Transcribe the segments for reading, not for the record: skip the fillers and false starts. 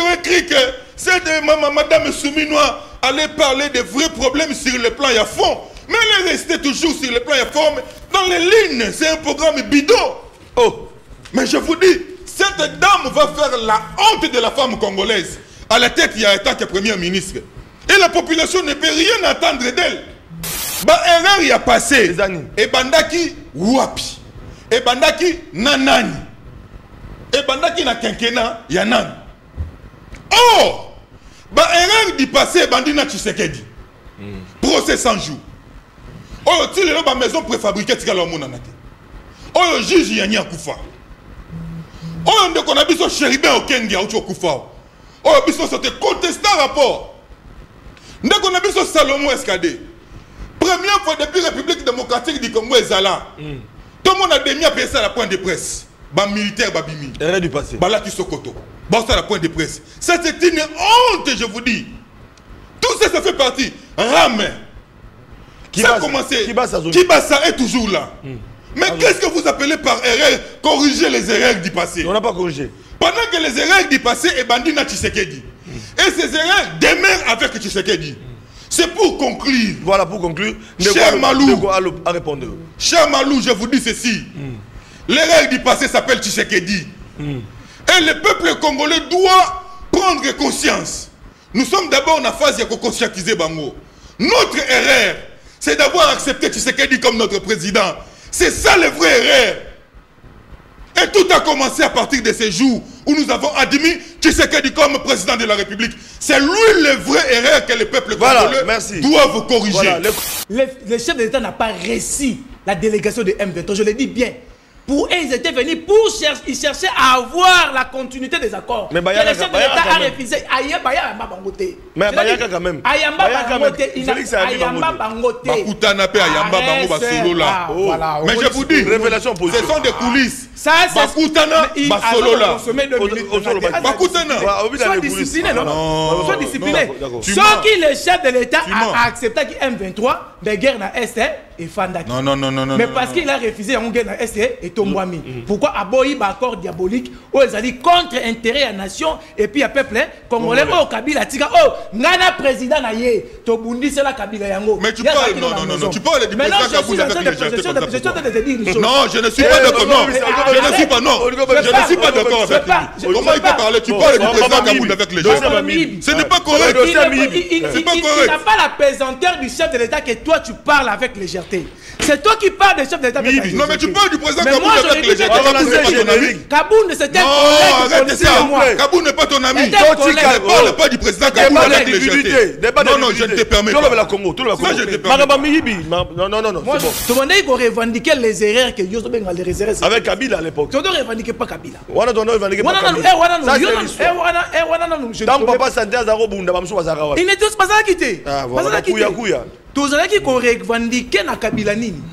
j'aurais cru que cette madame Souminois allait parler des vrais problèmes sur le plan à fond. Mais elle est restée toujours sur le plan à fond. Dans les lignes, c'est un programme bidon. Oh, mais je vous dis, cette dame va faire la honte de la femme congolaise. À la tête, il y a un tant que premier ministre. Et la population ne peut rien attendre d'elle. Bah, erreur y a passé. Et bandaki, wapi. Et bandaki, nanani. Et bandaki na kenkena, yanan. Oh! Bah, erreur d'y passer, bandina Tshisekedi. Procès 100 jours. Oh, tu l'as dans maison préfabriquée, tu as l'homme nanate. Oh, juge Yanni Akoufa. Oh, on a vu son chérubin au Kengi à Koufa. Oh, biso c'était contesté un rapport. Nous on a vu son Salomon Escadé. Première fois depuis la République démocratique du Congo et Zala. Tout le monde a démis à payer ça à la pointe de presse. Bah militaire, bah bimi. Erreur du passé. Bah là qui sokoto. Bah ça à la pointe de presse. Ça c'est une honte, je vous dis. Tout ça, ça fait partie. Rame. Ça a commencé. Kibasa est toujours là. Mais qu'est-ce que vous appelez par erreur? Corriger les erreurs du passé. On n'a pas corrigé. Pendant que les erreurs du passé est bandina Tshisekedi. Et ces erreurs demeurent avec Tshisekedi. C'est pour conclure. Voilà, pour conclure. Cher Malou, à répondre. Cher Malou, je vous dis ceci. L'erreur du passé s'appelle Tshisekedi. Et le peuple congolais doit prendre conscience. Nous sommes d'abord en phase de conscientiser Bango. Notre erreur, c'est d'avoir accepté Tshisekedi comme notre président. C'est ça le vrai erreur. Et tout a commencé à partir de ces jours où nous avons admis Tshisekedi comme président de la République. C'est lui le vrai erreur que le peuple congolais doit vous corriger. Voilà, le chef de l'État n'a pas réussi la délégation de M23, je le dis bien. Pour eux, ils étaient venus pour chercher, ils cherchaient à avoir la continuité des accords. Mais le chef de l'État a refusé. Ayamba Bangote. Mais Bayaka quand même. Ayamba Bangote. Ayamba Bangote. Bakutana pe Ayamba Bango Basolo là. Mais je vous dis, ce sont des coulisses. Ça c'est Bakutana Basolo là. Bakutana. Sois discipliné, non? Sois discipliné. Sauf que le chef de l'État a accepté qu'il M23, mais guerre na Est et Fandaki. Non. Mais parce qu'il a refusé en guerre na Est et Tombouami. Pourquoi Aboyi ba accord diabolique où ils ont dit contre intérêt à nation et puis à peuple congolais au Kabila tika oh ngana président na ye to bundi c'est la Kabila yango. Mais tu parles non tu parles du président Kabila avec les gens. Non, je ne suis pas d'accord. Non, je ne suis pas non. Je ne suis pas d'accord avec lui. Comment il peut parler? Tu parles du président Kabila avec les gens. Ce n'est pas correct. C'est pas correct. Il n'a pas la pesanteur du chef de l'État que toi tu parles avec légèreté. C'est toi qui parles du chef de l'État. Non mais tu parles du président Kabila. Moi, je dis que Kaboun, c'est un collègue. Arrête ça. Kaboun n'est pas ton ami. Ne parle pas du président Kaboun avec légèreté. Non, je ne te permets pas. Ça, je ne te permets pas. Non, moi, tout le monde dit qu'on revendiquait les erreurs que Yoso Benga les réserves. Avec Kabila à l'époque. Tu ne revendiquais pas Kabila. Il n'était pas ça qui était. Tous ceux qui ont revendiqué Kabila Nini.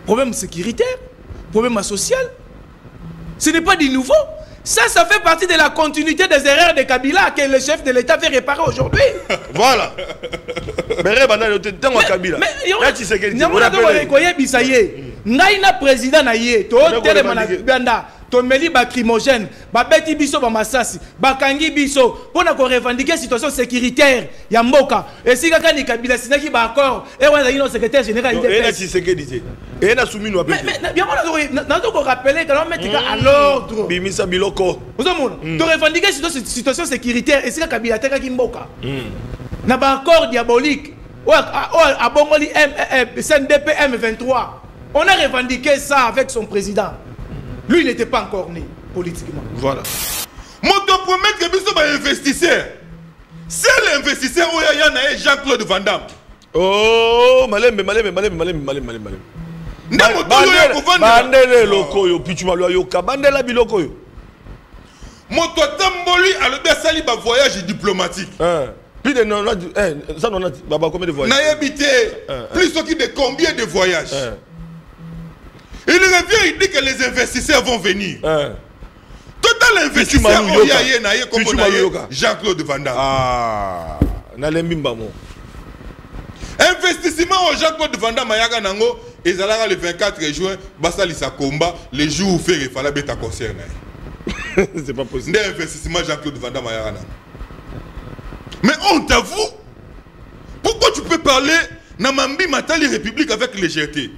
Problème sécuritaire. Problème social. Ce n'est pas du nouveau. Ça fait partie de la continuité des erreurs de Kabila que le chef de l'État fait réparer aujourd'hui. Voilà. Mais Kabila. Mais président naïe, tomeli lacrymogène, babeti biso ba masasi, bakangi biso pour na ko revendiquer situation sécuritaire ya mboka. Et si kaka ni Kabila sinaki ba accord et on a une secrétaire général de et qui sécurité. Et na soumino mais bien on a rappeler que l'on mettre à l'ordre. Bimisa biloko. Vous avez to revendiquer situation sécuritaire et si Kabila teka ki mboka. Na ba accord diabolique. A Bongoli CNDP M23. On a revendiqué ça avec son président. Lui, il n'était pas encore né politiquement. Voilà. Moi, je promets que nous sommes investisseurs. C'est l'investisseur où il y a Jean-Claude Van Damme. Oh, malem. Bandele lokoyo, pichuma yoka, bandela bilokoyo. Moto Tamboli a le besali ba voyage diplomatique. Plus de ça on a combien de voyages? N'a habité plus de combien de voyages? Il revient, il dit que les investisseurs vont venir. Total investisseur, comme Jean-Claude Van Damme. Ah, investissement au Jean-Claude Van Damme, et le 24 juin, Bassa Lissa Komba, les jours où il fallait être concerné. C'est pas possible. D'investissement Jean-Claude Van Damme Ayarana. Mais on t'avoue, pourquoi tu peux parler Namambi Matali République avec légèreté?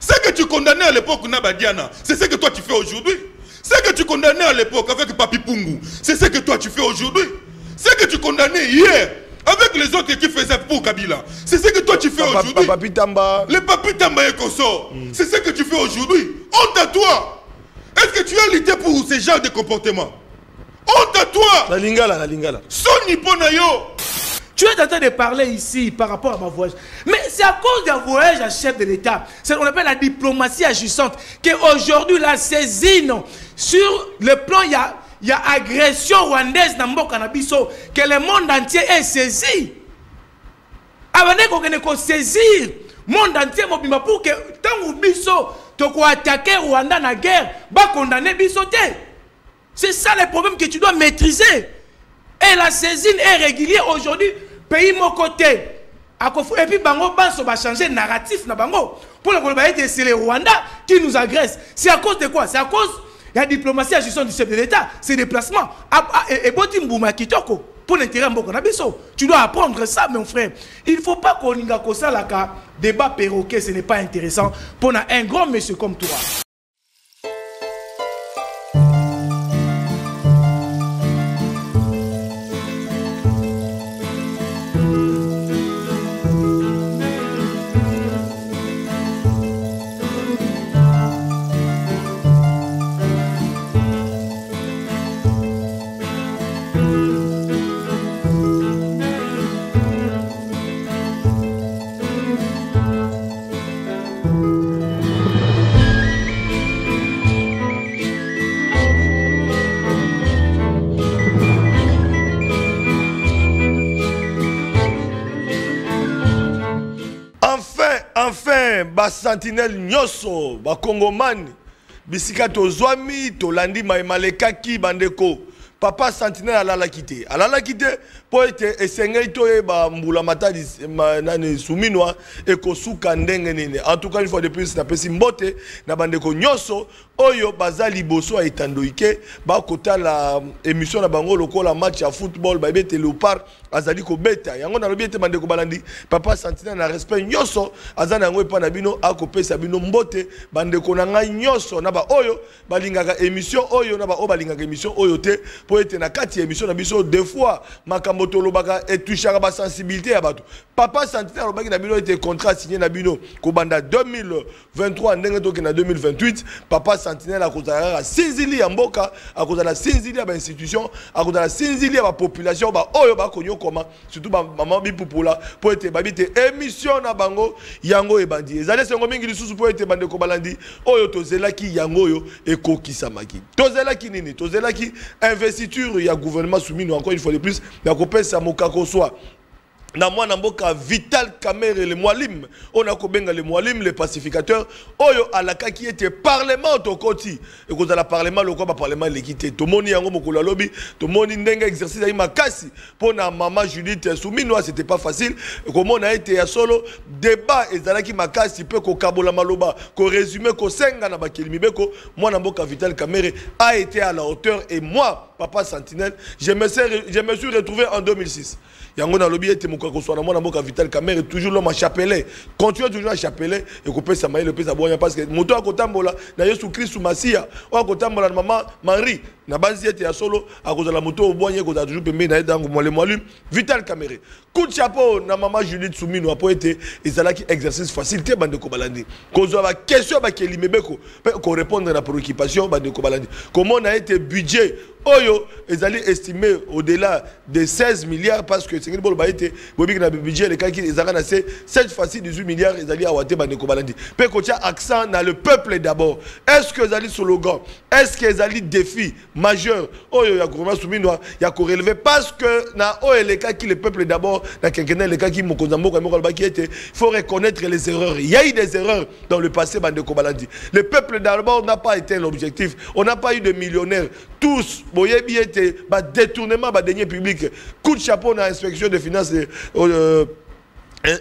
Ce que tu condamnais à l'époque Nabadiana, c'est ce que toi tu fais aujourd'hui. Ce que tu condamnais à l'époque avec Papi Pungu, c'est ce que toi tu fais aujourd'hui. Ce que tu condamnais hier avec les autres qui faisaient pour Kabila, c'est ce que toi tu fais aujourd'hui. Papi Tamba. Les Papi Tamba et Koso, c'est ce que tu fais aujourd'hui. Honte à toi. Est-ce que tu as lutté pour ce genre de comportement? Honte à toi. La lingala. Soni Ponayo. Tu es en train de parler ici par rapport à ma voyage. Mais c'est à cause d'un voyage à chef de l'État. C'est ce qu'on appelle la diplomatie agissante. Qu'aujourd'hui, la saisine, sur le plan, il y a agression rwandaise dans le Canabiso, que le monde entier est saisi. Avant qu'on saisir le monde entier pour que tant que Biso, tu as attaqué Rwanda dans la guerre, va condamner Bisoté. C'est ça le problème que tu dois maîtriser. Et la saisine est régulière aujourd'hui, pays mon côté. Et puis Bango Banso va changer le narratif na Bango. Pour le c'est le Rwanda qui nous agresse. C'est à cause de quoi? C'est à cause de la diplomatie à gestion du chef de l'État. Ses déplacements. Et Botim Bouma Kitoko. Pour l'intérêt de Mbokonabiso. Tu dois apprendre ça, mon frère. Il ne faut pas qu'on y ait ça là, débat perroquet, ce n'est pas intéressant. Pour un grand monsieur comme toi. Ba sentinelle nyoso ba Congomani bisika tozwami tolandi maimalekaki bandeko papa sentinelle alala kite po ete esengeli toyeba mbula matadi nani suminwa ekosuka ndenge nini. En tout cas une fois de plus napesi mbote na bandeko nyoso oyo baza liboso ya etandoike bakota la émission na bango lokola match ya football ba bete Léopard azali ko beta yango na lobi ete bandeko balandi papa sentinelle na respect nyoso azana yango epa na bino akopesa bino mbote bandeko na ngai nyoso na ba oyo balingaka émission oyo na ba o balingaka émission oyo te po ete na kati ya émission na biso deux fois makambo tolobaka etouchaka ba sensibilité ya bato. Papa sentinelle lobaki na bino ete contrat signé na bino ko banda 2023 ndenge toke na 2028 papa sentinelle akozala sinzili ya mboka akozala sinzili ya ba institution akozala sinzili ya ba population ba oyo ba konyo koma surtout ba maman bipupula po ete babite émission na bango yango ebandi ezale sengo mingi lisusu po ete bande ko balandi oyo tozelaki yango oyo ekokisamaki tozelaki nini tozelaki investiture ya gouvernement soumis encore une fois de plus na kopesa mokako soa na mwana mboka Vital Kamerhe le Mwalim on a kobenga le Mwalim le pacificateur oyo alaka qui était parlement tokoti et ko za la parlement lokwa ba parlement l'équité to moni yango mokolo lobi to moni ndenge exercice ya makasi pona maman Judith Souminwa c'était pas facile comment on a été ya solo débat ezalaki makasi pe ko kabola maloba ko résumer ko senga na bakelimi beko mwana mboka Vital Kamerhe a été à la hauteur et moi papa sentinelle je me suis retrouvé en 2006 yango na lobi ete moko ko na mwana mboka Vital Kamerhe toujours l'homme à chapelet continue toujours à chapelet et ko pesa maïle pesa boya parce que moto akotambola na Yesu Christ Masia o akotambola na maman Marie na banzi ete ya solo akozala moto oboye ko toujours pembe na edango Mwalim Vital Kamerhe coup de chapeau na maman Judith Souminwa po ete ezalaki exercice facilité bande ko balandi kozwa ba question ba kelimebeko ko répondre na préoccupation bande ko balandi comment on a été budget oyo ezali estimé au-delà de 16 milliards parce que c'est une bonne baïté bobi na budget les cas qui ezaka c'est cette fois-ci 18 milliards ezali awate bande ko balandi pe ko tia accent na le peuple d'abord est-ce que ezali slogan est-ce que ezali défi majeur oyo ya gouvernement Souminwa ya ko relever parce que na oyo les cas qui le peuple d'abord na quinquennat les cas qui mokonzambo ko baki était il faut reconnaître les erreurs il y a eu des erreurs dans le passé bande ko balandi le peuple d'abord n'a pas été l'objectif on n'a pas eu de millionnaires tous boyebi était ba détournement ba deniers publics coup de chapeau na inspection des finances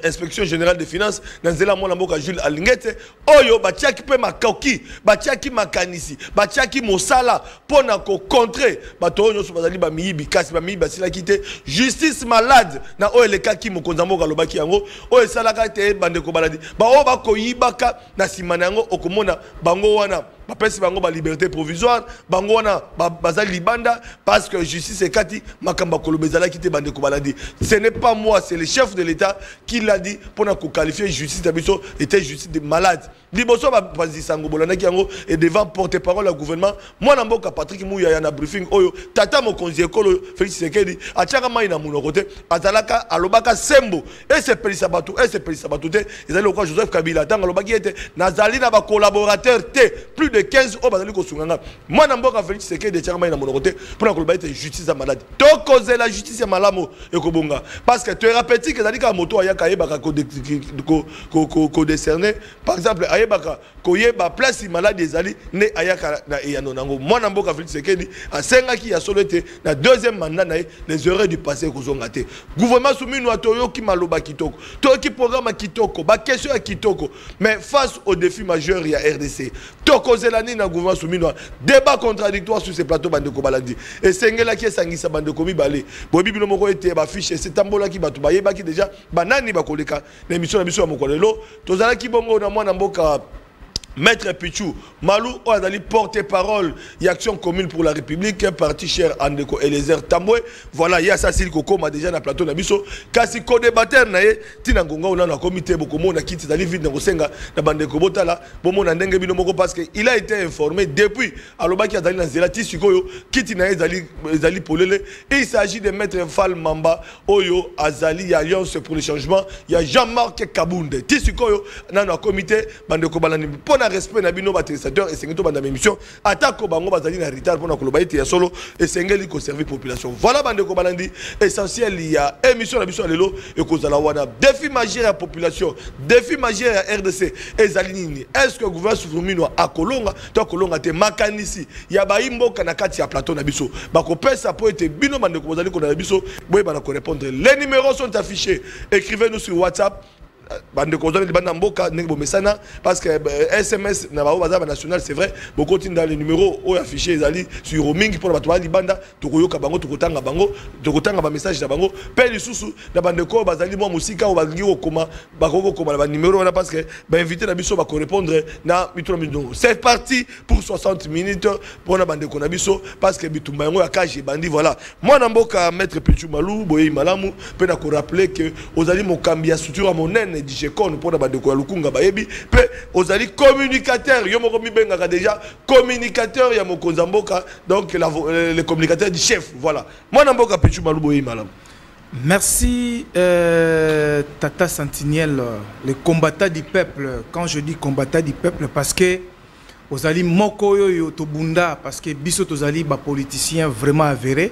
inspection générale des finances nanzela mwana mboka Jules Alingete oyo batiaki pe makoki batiaki makanisi batiaki mosala pona ko contrer bato oyo so bazali ba miyibi kasi ba miyibi basila kite justice malade na oyo lekaki mokonza mboka lobaki yango oyo salaka te bandeko baladi ba o ba koyibaka na simana yango okomona bango wana bapesi bango ba liberté provisoire bango wana bazali libanda parce que justice ekati makamba kolobezala kite bandeko baladi. Ce n'est pas moi, c'est le chef de l'État qui l'a dit pour nous qualifier justice d'habitude était justice de malade. Liboso ba Sango Bolana qui et devant porte-parole au gouvernement moi na mboka Patrick Mouya ya na briefing oyo tata mokonzi ekolo Félix Sekedi atiaka mai na muno côté azalaka alobaka sembo et c'est pelisa batou te ezali lokwa Joseph Kabila tanga lobaki ete nazali na ba collaborateur te plus de 15 o bazali ko sunganga moi na mboka Félix Sekedi atiaka mai na muno côté pour na koloba ete justice ya malade to cause la justice ya malamo ekobonga parce que thérapeutique ezali ka moto ayaka yebaka ko décerner par exemple baka koyeba place malade ezali ne ayaka na eyano nango mwana mboka Félix Sekedi asenga ki ya solete na deuxième mandat na les erreurs du passé kozonga te gouvernement souminu atoyo ki maloba kitoko to ki programme kitoko ba question ya kitoko mais face au défi majeur ya RDC to kozelani na gouvernement souminu débat contradictoire sur ces plateaux bande ko balandi et sengela ki sangisa bande ko mibale bobi bino moko ete ba fiche c'est tambola ki batu bayeba ki déjà banani ba koleka na émission na biso ya mokolelo tozala ki bongo na mwana mboka Maître Pichou, Malou Oadali porte-parole et Action commune pour la République, parti cher Andeko Eliezer Tambwe. Voilà, il y a ça, c'est le coco, ma déjà dans le plateau Nabiso. Kasi co-débatteur, Tinangonga, on a un comité, beaucoup de monde a quitté Dali vide dans Rosenga, dans Bandeko Botala, Bomo Nandenge Binomoko, parce qu'il a été informé depuis Alobaki Adali Nazela, Sikoyo, Kitinae Zali Polele. Et il s'agit de Maître Fall Mamba, Oyo, Azali, Alliance pour le changement. Il y a Jean-Marc Kabounde, Tissikoyo, dans un comité, Bandeko Balani. Respect na bino batelisateur et sengeto banda émission atako bango bazali na retard pona koloba ite ya solo et sengeli ko servir population voilà bande ko balandi essentiel il y a émission na biso lelo et kozala wana défi majeur à population défi majeur à RDC ezali nini est-ce que gouvernement souverain a kolonga to kolonga te makanisi ya baimboka na kati ya plateau na biso bako pesa po ete bino bande ko bazali ko na biso boye bana ko répondre les numéros sont affichés écrivez-nous sur WhatsApp bande kozali banda mboka ndenge mesana parce que SMS na ba bazaba national c'est vrai beaucoup dans les numéros au affiché ezali sur roaming pour bato bali banda tokoyoka bango tokotanga ba message na bango pe lisusu na bande ko bazali mo musika o balingi okoma bakoko koma ba numéro na parce que ba invité na biso ba ko répondre na mitro minute c'est parti pour 60 minutes pour na bande ko na biso parce que bitumba yango ya kaje bandi voilà moi na mboka Maître Pichou Malou boye malamu pe na ko rappeler que ozali mokambi ya structure monene Digecon pour la bande de Lukunga Baebi, puis ozali communicateur, yomoko mibenga déjà communicateur ya mokonza mboka donc le communicateur du chef voilà. Moi namboka Pichou Malou boye malam. Merci Tata Sentinelle, le combattant du peuple. Quand je dis combattant du peuple parce que ozali moko yo tobunda parce que biso tozali ba politicien vraiment avéré.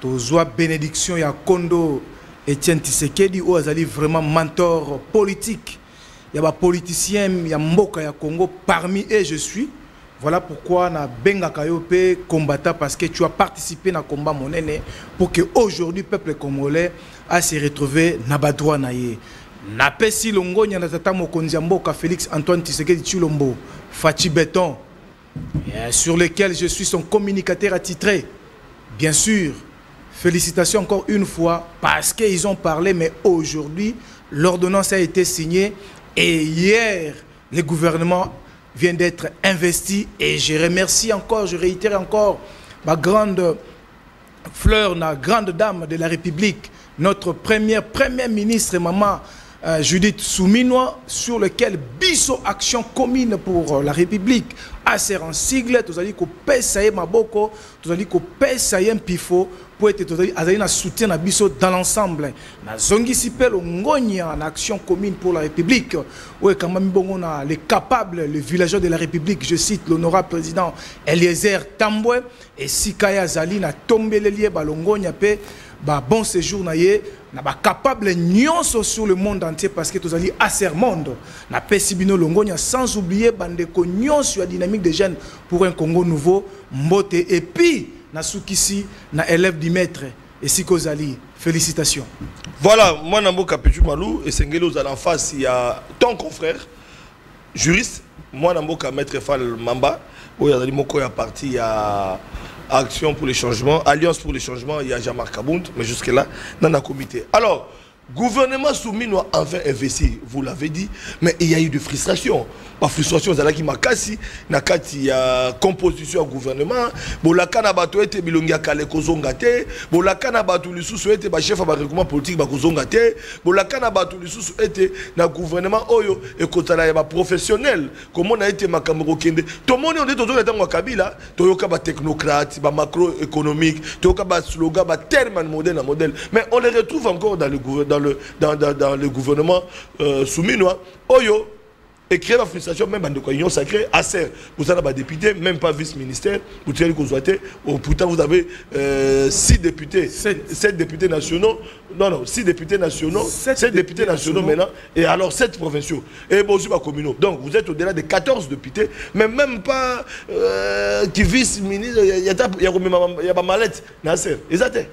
Tozwa bénédiction ya Kondo Etienne Tshisekedi ou azali vraiment mentor politique. Il y a des politiciens, il y a Mboka, il y a Congo, parmi eux je suis. Voilà pourquoi na benga kayope combattant parce que tu as participé na combat monene pour que aujourd'hui peuple congolais a se retrouver na badroit na ye. Na pesi longo nya tata mokonzi Mboka Félix Antoine Tshisekedi Tshilombo, Fachi Béton, sur lequel je suis son communicateur attitré. Bien sûr. Félicitations encore une fois parce qu'ils ont parlé, mais aujourd'hui, l'ordonnance a été signée et hier, le gouvernement vient d'être investi et je remercie encore, je réitère encore ma grande fleur, la grande dame de la République, notre première ministre, maman Judith Souminois, sur lequel Bisso Action Commune pour la République a serré en sigle, tout à dit qu'on pèse maboko, tout à dit qu'on pèse un pifo pour être un soutien à Bisso dans l'ensemble. Na zongi sipel ngonya en Action Commune pour la République, où quand même bon on a les capables, les villageois de la République, je cite l'honorable président Eliezer Tambwe et Sikaya Zali na tombé les liés balongonya pe ba bon séjour na ye na ba capable nyonso sur le monde entier parce que tous ali assez monde na pesibino longonya sans oublier bandeko nyonso la dynamique des jeunes pour un Congo nouveau mbote et puis na soukisi na élève du maître et Sikozali. Félicitations. Voilà, moi Namboka Pétu Malou et Sengelo en face, il y a ton confrère, juriste, moi Namboka Maître Fall Mamba, où il y a des mots qui sont partis, il y a Action pour les changements, Alliance pour les changements, il y a Jean-Marc Kabound, mais jusque-là, dans le comité. Alors, gouvernement soumis nous a enfin investi, vous l'avez dit, mais il y a eu de frustration. La frustration, c'est là qui m'a cassé. Il y a composition au gouvernement. Bon, la canabato était bilongia kale kozongate. Bon, la canabato le sous était chef de règlement politique kozongate. Bon, la canabato le sous était dans le gouvernement oyo et kotala ya professionnel. Comment on a été makamero kende. Tout le monde on est autour de la Kabila. Toyoka ba technocrate, ba macroéconomique, toyoka ba slogan, ba terme modèle. Mais on les retrouve encore dans le gouvernement soumis noir. Oyo et créer la frustration même dans l'union sacrée assez vous avez des députés même pas vice-ministère vous tirez que pourtant vous avez 6 députés 7 députés nationaux non 6 députés nationaux 7 députés nationaux maintenant et alors 7 provinciaux et bon pas communaux donc vous êtes au-delà de 14 députés mais même pas qui vice-ministre il y a pas mallette exact.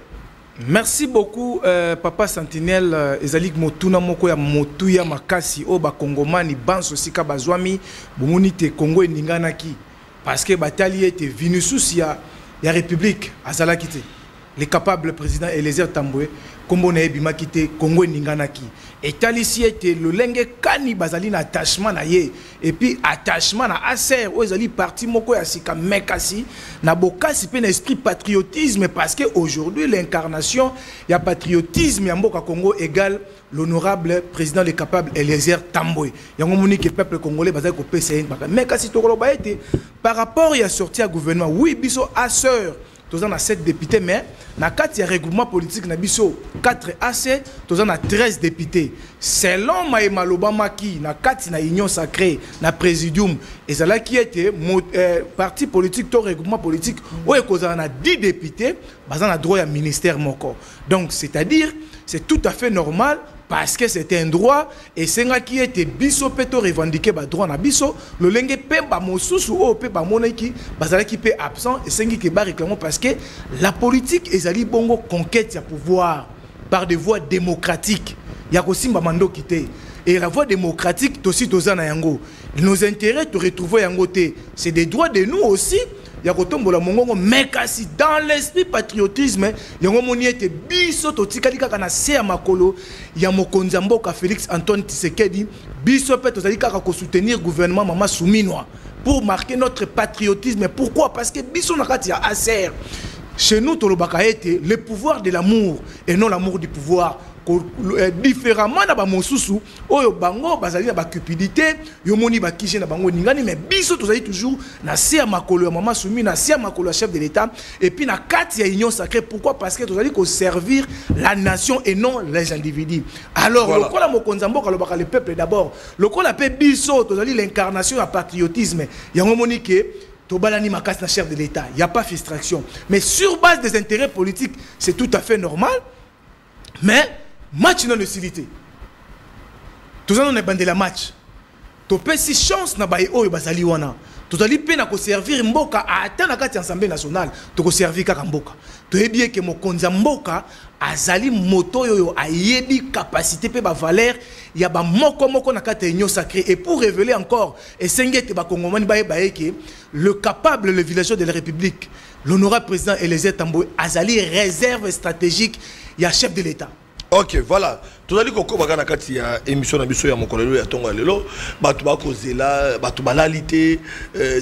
Merci beaucoup, Papa Sentinelle. Ezalik Motuna Moko ya Motuya Makasi, Oba Kongomani, Banso Sika Bazwami, Bumunite Congo et Ninganaki. Parce que Batali était venu sous ya République, Azalakite. Le capable président Eliezer Tamboué, Kombo na Ebima Kite, Congo et Ninganaki. Et Talici était le lenge Kani Bazali na attachement na ye. Et puis attachement na Aser, Ozali parti Moko ya Sika Mekasi, na Bokasi pe na esprit patriotisme parce que aujourd'hui l'incarnation, il y a patriotisme, Yamboka Congo égale l'honorable président le capable Eliezer Tamboué. Yango moni que peuple congolais bazali ko PCN Mekasi tokolo ba été par rapport il y a sorti à gouvernement. Oui, biso Aser tous en a 7 députés, mais dans 4 regroupement politique, na biso 4 AC, tous en a 13 députés. Selon Maïma Lobamaki, na 4 na union sacrée, na présidium, et c'est là qui était parti politique, tout regroupement politique, où il y a 10 députés, ils ont droit à ministère moko. Donc, c'est-à-dire, c'est tout à fait normal. Parce que c'était un droit et c'est là qui était biso peto revendiqué ba droit na biso le lenge pe ba mosusu o pe ba monaki bazala qui pe absent et c'est qui ba réclamant parce que la politique ezali bongo conquête ya pouvoir par des voies démocratiques ya ko simba mando kité et la voie démocratique aussi tozana yango nos intérêts te retrouver yango té c'est des droits de nous aussi. Yakotombola mongongo mekasi dans l'esprit patriotisme yango moni ete biso totikali kaka na se ya makolo ya mokonzi mboka Félix Antoine Tshisekedi biso pe tozali kaka ko soutenir gouvernement mama Souminwa pour marquer notre patriotisme. Pourquoi? Parce que biso na kati ya ASER chez nous tolobaka ete le pouvoir de l'amour et non l'amour du pouvoir. Différemment na ba mosusu oyo bango bazali na ba cupidité yo moni ba kije na bango ningani mais biso tozali toujours na sia makolo ya mama Soumi na sia makolo ya chef de l'état et puis na kati ya union sacrée. Pourquoi? Parce que tozali ko servir la nation et non les individus. Alors voilà. Lokola mokonza mboka lobaka le peuple d'abord lokola pe biso tozali l'incarnation ya patriotisme yango moni ke tobalani makasi na chef de l'état il y a pas frustration mais sur base des intérêts politiques c'est tout à fait normal mais match non hostilité. Tous on est bandé la match. To pe si chance na baye oyo bazali wana. Tozali pe na ko servir mboka a atteindre la carte assemblée nationale. To ko servir kaka mboka. To yebi ke mokonza mboka azali moto yoyo ayebi capacité pe ba valeur ya ba moko na carte union sacrée et pour révéler encore et sengete ba kongomani baye ke le capable le villageois de la République l'honorable président Eliezer Tamboué azali réserve stratégique ya chef de l'état. Ok, voilà. Tout à l'heure, quand on a une émission de Mokolelo et Tonga Lelo, tu vas l'alité,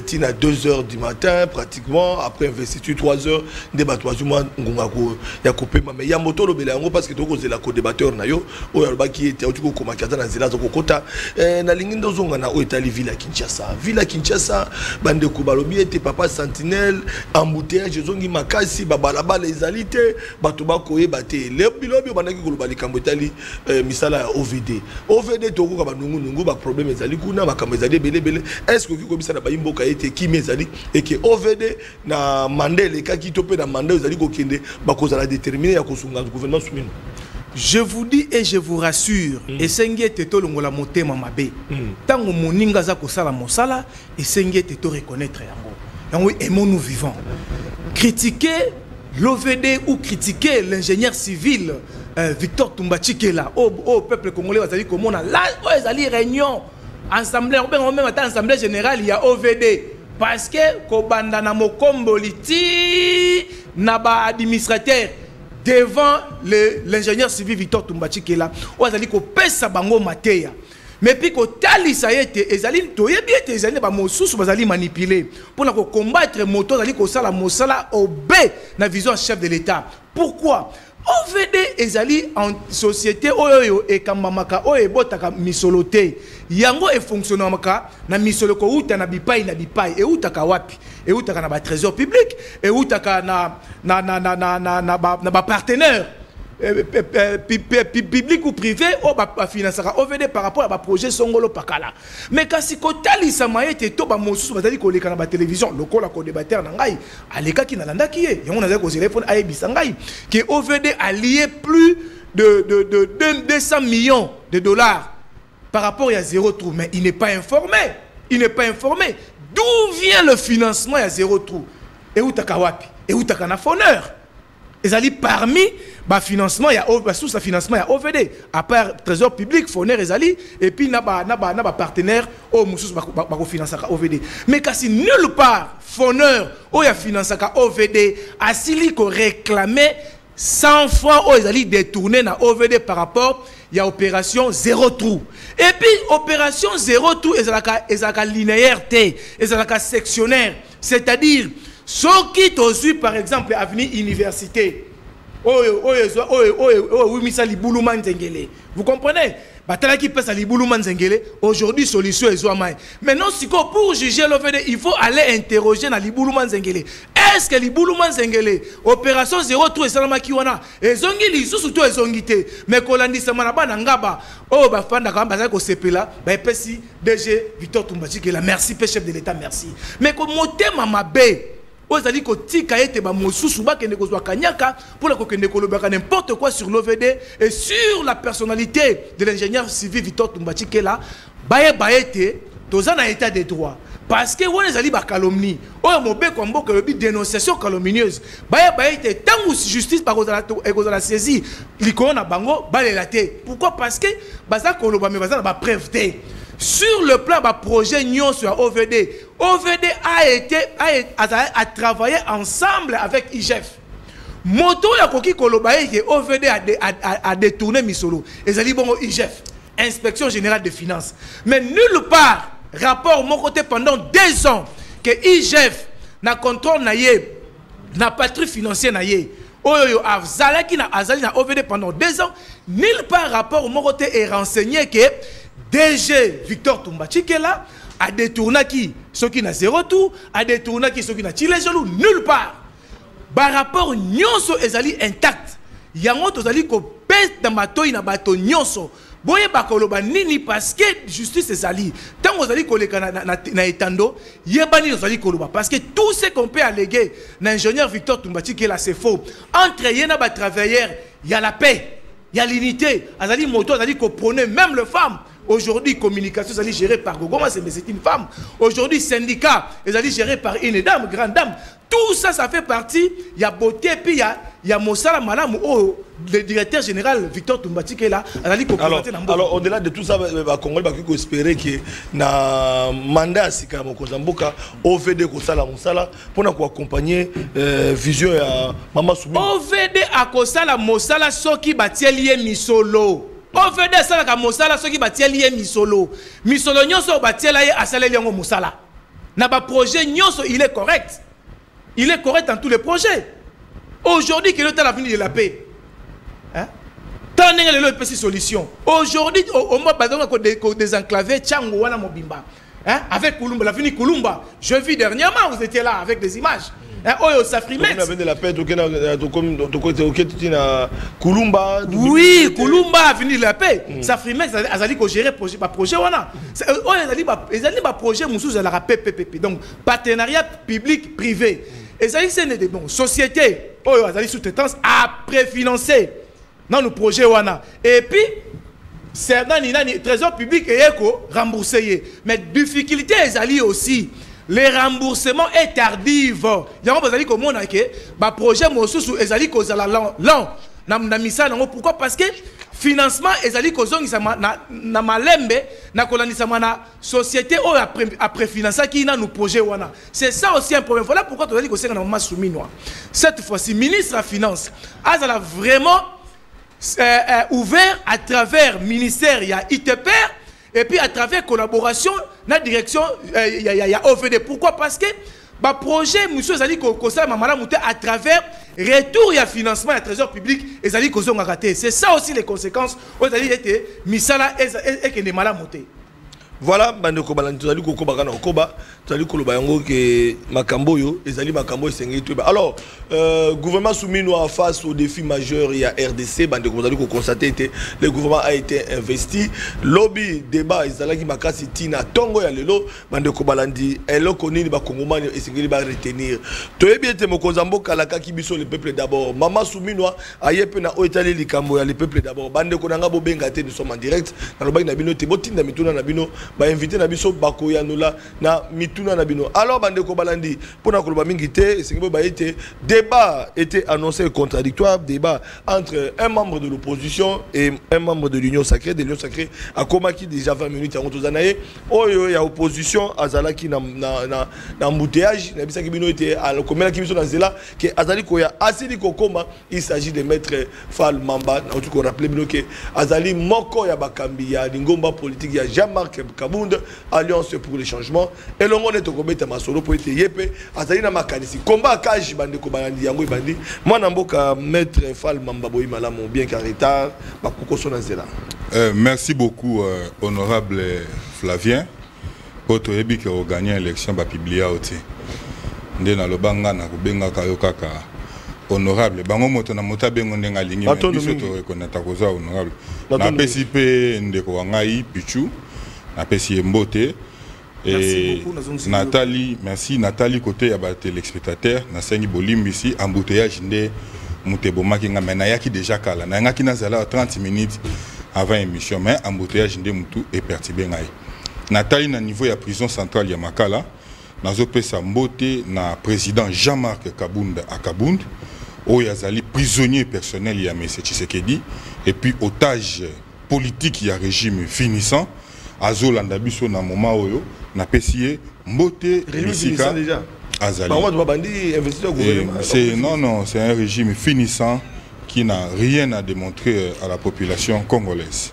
tu as 2h du matin, pratiquement, après investiture, 3h, débat, tu as coupé, mais il y a un moto, parce que tu as la co-débatteur, ou qui était au Komakata, dans Zela, Zokota, na Lingindo Zongana, où est allé Villa Kinshasa. Villa Kinshasa, Bande Koubalobi, était papa Sentinelle, embouteillage, Zongi Makasi, Babalaba, les alités, Batubako et Baté, les pilotes, Banaki Koulobali Kambotali. Misala OVD toko ka nungu nungu ba problème ezali kuna ba kamezali belé est-ce que vous comme ça na ba imboka ete ki mezali et que OVD na mandele ka ki topé na mandele ezali ko kende ba kozala déterminer ya kosunga gouvernement Soumino. Je vous dis et je vous rassure et sengi teto longola motema mabe tango moninga za ko sala mosala et sengi teto reconnaître yango yango aimons nous vivants critiquer l'OVD ou critiquer l'ingénieur civil Victor Tumbachi qui est là au peuple congolais va dire comment on a là ils allaient réunion assemblée on même attend assemblée générale il y a OVD parce que kobanda na mokomboliti na ba administrateur devant l'ingénieur civil Victor Tumbachi qui est là on allait ko pesa bango mateya mais puis ko tali ça été ezali toyebi ete ezali ba mosusu bazali manipuler pour na ko combattre moto ezali ko sala mosala ob na vision chef de l'état pourquoi OVD ezali en société oyo e kamamaka oyo botaka misolote yango e fonctionnemaka na misolo ko uta na bipai e utaka wapi e utaka na ba trésor public e utaka na ba partenaire public ou privé ou financer OVD par rapport à ba projet songolo pakala mais kasi ko tali samaete to ba mosusu bazali ko leka na ba télévision lokola ko débatteur na ngai aleka ki na landa ki ye yango na zali ko téléphone ayebisa ngai que OVD a lié plus de 200 millions de dollars par rapport à zéro trou mais il n'est pas informé d'où vient le financement à zéro trou et utaka wapi et utaka na fonneur ezali parmi ba financement ya sous sa financement ya OVD à part trésor public Foner ezali et puis na ba partenaire au mususu ba ko financer OVD mais kasi nulle part Foner o ya financer OVD asili ko réclamer 100 francs o ezali détourné na OVD par rapport ya opération zéro trou et puis opération zéro trou ezalaka linéaire té ezalaka sectionnaire c'est-à-dire ceux qui t'ont par exemple avenue université vous comprenez aujourd'hui solution est maintenant si pour juger l'OVD il faut aller interroger na Liboulou Zengele est-ce que Liboulou Zengele opération zéro trou et salama kiwana ezongi lisusu to ezongité mais kolandisa manaba na ngaba oh ba fanda ka bazali ko sepela ba epesi DG Victor Tumbachi qui la merci chef de l'état merci mais ko motema mabe ozali ko tika ete ba mosusu ba kende ko zwa kanyaka pour la ko kende ko lobaka n'importe quoi sur l'OVD et sur la personnalité de l'ingénieur civil Victor Tumbachi qui est là ba ete tozana état de droit parce que on ezali ba calomnie oyo mobe ko mboka lobi dénonciation calomnieuse ba ete tangu justice par kozala saisi likona na bango balelate pourquoi parce que baza ko loba me baza na ba preuve té sur le plan de projet Nyon sur OVD, OVD a travaillé ensemble avec IGF. Moto ya koki kolobaye que OVD a détourné Misolo. Et ça dit bon IGF, Inspection Générale des Finances. Mais nulle part, rapport mon côté pendant 2 ans, que IGF n'a contrôle n'a patrie financière naïe. Oyo Azalaki na Azali na OVD pendant 2 ans, nulle part rapport mon côté est renseigné que DG Victor Tumbachi qui est là a détourné qui ceux qui n'a zéro tout a détourné qui ceux qui n'a tiré jolou nulle part par rapport nyonso ezali intact yango tozali ko pèse dans matoi na bato nyonso boye bakoloba nini parce que justice ezali tant ozali koleka na etando yebani ozali koloba parce que tout ce qu'on peut alléguer na ingénieur Victor Tumbachi qui est là c'est faux entre yena ba travailleurs il y a la paix il y a l'unité azali moto azali ko prôner même les femmes. Aujourd'hui, communication, c'est géré par Gogoma, c'est une femme. Aujourd'hui, syndicat, c'est géré par une dame, grande dame. Tout ça, ça fait partie. Il y a beauté, puis il y a Mossala Malam, le directeur général Victor Tumbachi qui est là. Alors, au-delà de tout ça, Congo va espérer que na mandat sika Mokozamboka OVD Kosala Mosala pour accompagner vision ya Mama Soumi. OVD a Kosala Mosala soki batielié misolo. OVD salaka mosala soki batieli misolo nyonso batiela ye asaleli yango mosala na ba projet nyonso il est correct dans tous les projets aujourd'hui que l'État l'avenir de la paix hein tant n'engale le petit solution aujourd'hui au moins bazonga ko désenclaver Tchango wana mobimba hein avec Kulumba l'avenir Kulumba je vis dernièrement vous étiez là avec des images. Oyo Safrimex. Oui, Kulumba a fini la paix. Safrimex a dit que gérer projet wana. Oyo a projet musuzu la PPP. Donc partenariat public privé. Et ça c'est des bon société oyo azali sous-traitance à préfinancer dans le projet wana. Et puis c'est dans le trésor public et éco remboursé. Mais difficulté ezali aussi les remboursements est tardif. Il y a un projet mosusu ezali kozala lent. Pourquoi? Parce que financement ezali kozongisa na malembe na kolandisa na société o après financer qui na nous projet wana. C'est ça aussi un problème. Voilà pourquoi tu as dit que c'est un moment soumis noir. Cette fois-ci ministre de la finance a vraiment ouvert à travers ministère il y a ITPR et puis à travers collaboration la direction il y a OVD. Pourquoi? Parce que le projet monsieur Zali Kosa Mamala Mouté à travers retour et financement à trésor public et Zali Kozonga raté. C'est ça aussi les conséquences où Zali était misala et que des malades montés. Voilà, bandeko balandi tozali kokoba kana koba tozali koloba yango ke makambo yo ezali makambo esengeli to. Alors gouvernement soumis nous face au défi majeur il y a RDC bandeko tozali ko constater que le gouvernement a été investi lobby débat ezalaki makasi tina tongo ya lelo bandeko balandi eloko nini ba kongomani esengeli ba retenir to yebi ete mokonza mboka la kaki biso le peuple d'abord mama soumis nous ayepe na oetali likambo ya le peuple d'abord bandeko nanga bobenga te nous sommes en direct na lobaki na bino te botinda mituna na bino ba invité na biso bakoya nula na mituna na bino. Alors bandeko balandi pona koloba mingi te esengeli ba été débat était annoncé contradictoire débat entre un membre de l'opposition et un membre de l'Union sacrée à Komaki déjà 20 minutes en tozanaye oyo ya opposition azalaki na embouteillage na bisaki bino était à komela ki biso na zela que azali koya asili kokoma il s'agit de maître Fall Mamba na tout ko rappeler bino que azali moko ya bakambi ya lingomba politique ya Jean-Marc Kabunda Alliance pour le changement et longo ne tokobeta masolo po ete yepe azali na makanisi combat kaji bandeko balandi yango ibandi mwana mboka maître Fall Mamba boyi malamu bien qu'en retard bakoko sona zela. Merci beaucoup honorable Flavien pour to yebi que gagner élection ba publier oti nde na lobanga na kubenga kayo kaka honorable bango moto na mota bengo ndenga lingi biso to reconnaître koza honorable na PCP ndeko wangai pichu na pesi mbote et Nathalie merci Nathalie côté ya ba téléspectateur na sengi bolimbi ici embouteillage nde mutebo makinga mena yaki déjà kala na ngaki na zala 30 minutes avant émission mais embouteillage nde mutu et perturbé ngai Nathalie na niveau ya prison centrale ya Makala nazo pesa mbote na président Jean-Marc Kabunda à Kabund oyazali prisonnier personnel ya M. Tshisekedi et puis otage politique ya régime finissant azolanda biso na moment oyo na pesier mbote finissant déjà azali c'est non c'est un régime finissant qui n'a rien à démontrer à la population congolaise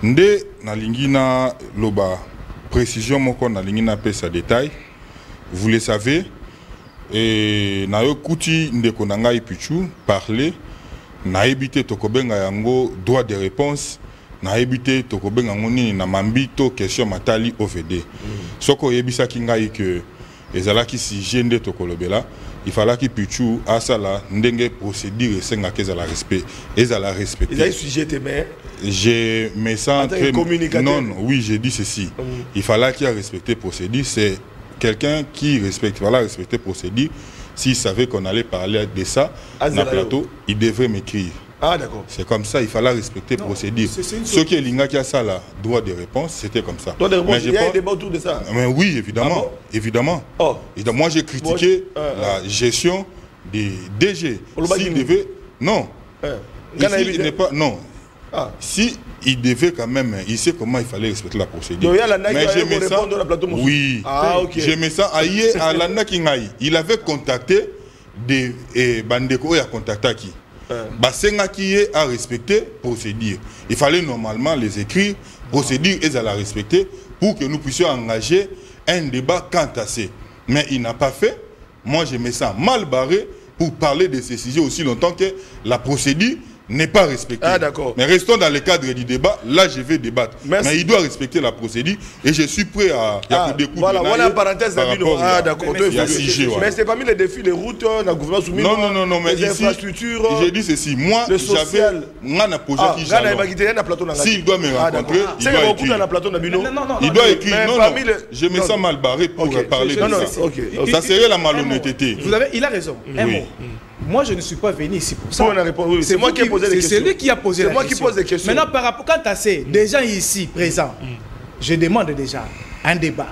nde na lingina loba précision moko na lingina pesa détail vous le savez et na yo kuti ndeko na ngai pichu parler na ebité tokobenga yango droit de réponse na ebité tokobenga ngoni na mambito question matali OVD soko yebisa kingai que ezalaki si gende tokolobela il fallait que pichu asala ndenge procédure senga kezala respect ezala respecter il y a sujet mais je me sens très non oui j'ai dit ceci il fallait qu'il respecter procédure c'est quelqu'un qui respecte voilà respecter procédure s'il savait qu'on allait parler de ça dans le plateau il devrait m'écrire. Ah d'accord. C'est comme ça, il fallait respecter procédure. Ce qui est l'Inga qui a ça là, droit de réponse, c'était comme ça. Droit de réponse, il y a un débat autour de ça. Mais oui, évidemment, évidemment. Oh. Moi j'ai critiqué la gestion des DG. S'il devait, non. Ici, il n'est pas, non. Ah. Si il devait quand même, il sait comment il fallait respecter la procédure. Donc, mais j'aimais ça. Oui. Ah, ok. J'aimais ça. Aïe, à l'Anna Kingaï, il avait contacté des Bandeko et a contacté qui. Basenga qui est à respecter procédure. Il fallait normalement les écrire, procédure et à la respecter pour que nous puissions engager un débat quant à ça. Mais il n'a pas fait. Moi, je me sens mal barré pour parler de ces sujets aussi longtemps que la procédure n'est pas respectée. Ah, d'accord. Mais restons dans le cadre du débat. Là, je vais débattre. Merci. Mais il doit respecter la procédure et je suis prêt à voilà, voilà une parenthèse d'Abino. Ah, d'accord. Mais c'est parmi les défis, les routes, le gouvernement soumis. Non, mais les infrastructures. J'ai dit ceci. Moi, j'avais un projet qui s'il doit me rencontrer, il doit écrire. Il doit écrire. Non, je me sens mal barré pour parler de ça. Ça serait la malhonnêteté. Il a raison. Un mot. Moi, je ne suis pas venu ici pour ça. C'est moi qui ai posé les questions. C'est lui qui a posé la question. C'est moi qui pose les questions. Maintenant, par rapport à ces des gens ici présents, je demande déjà un débat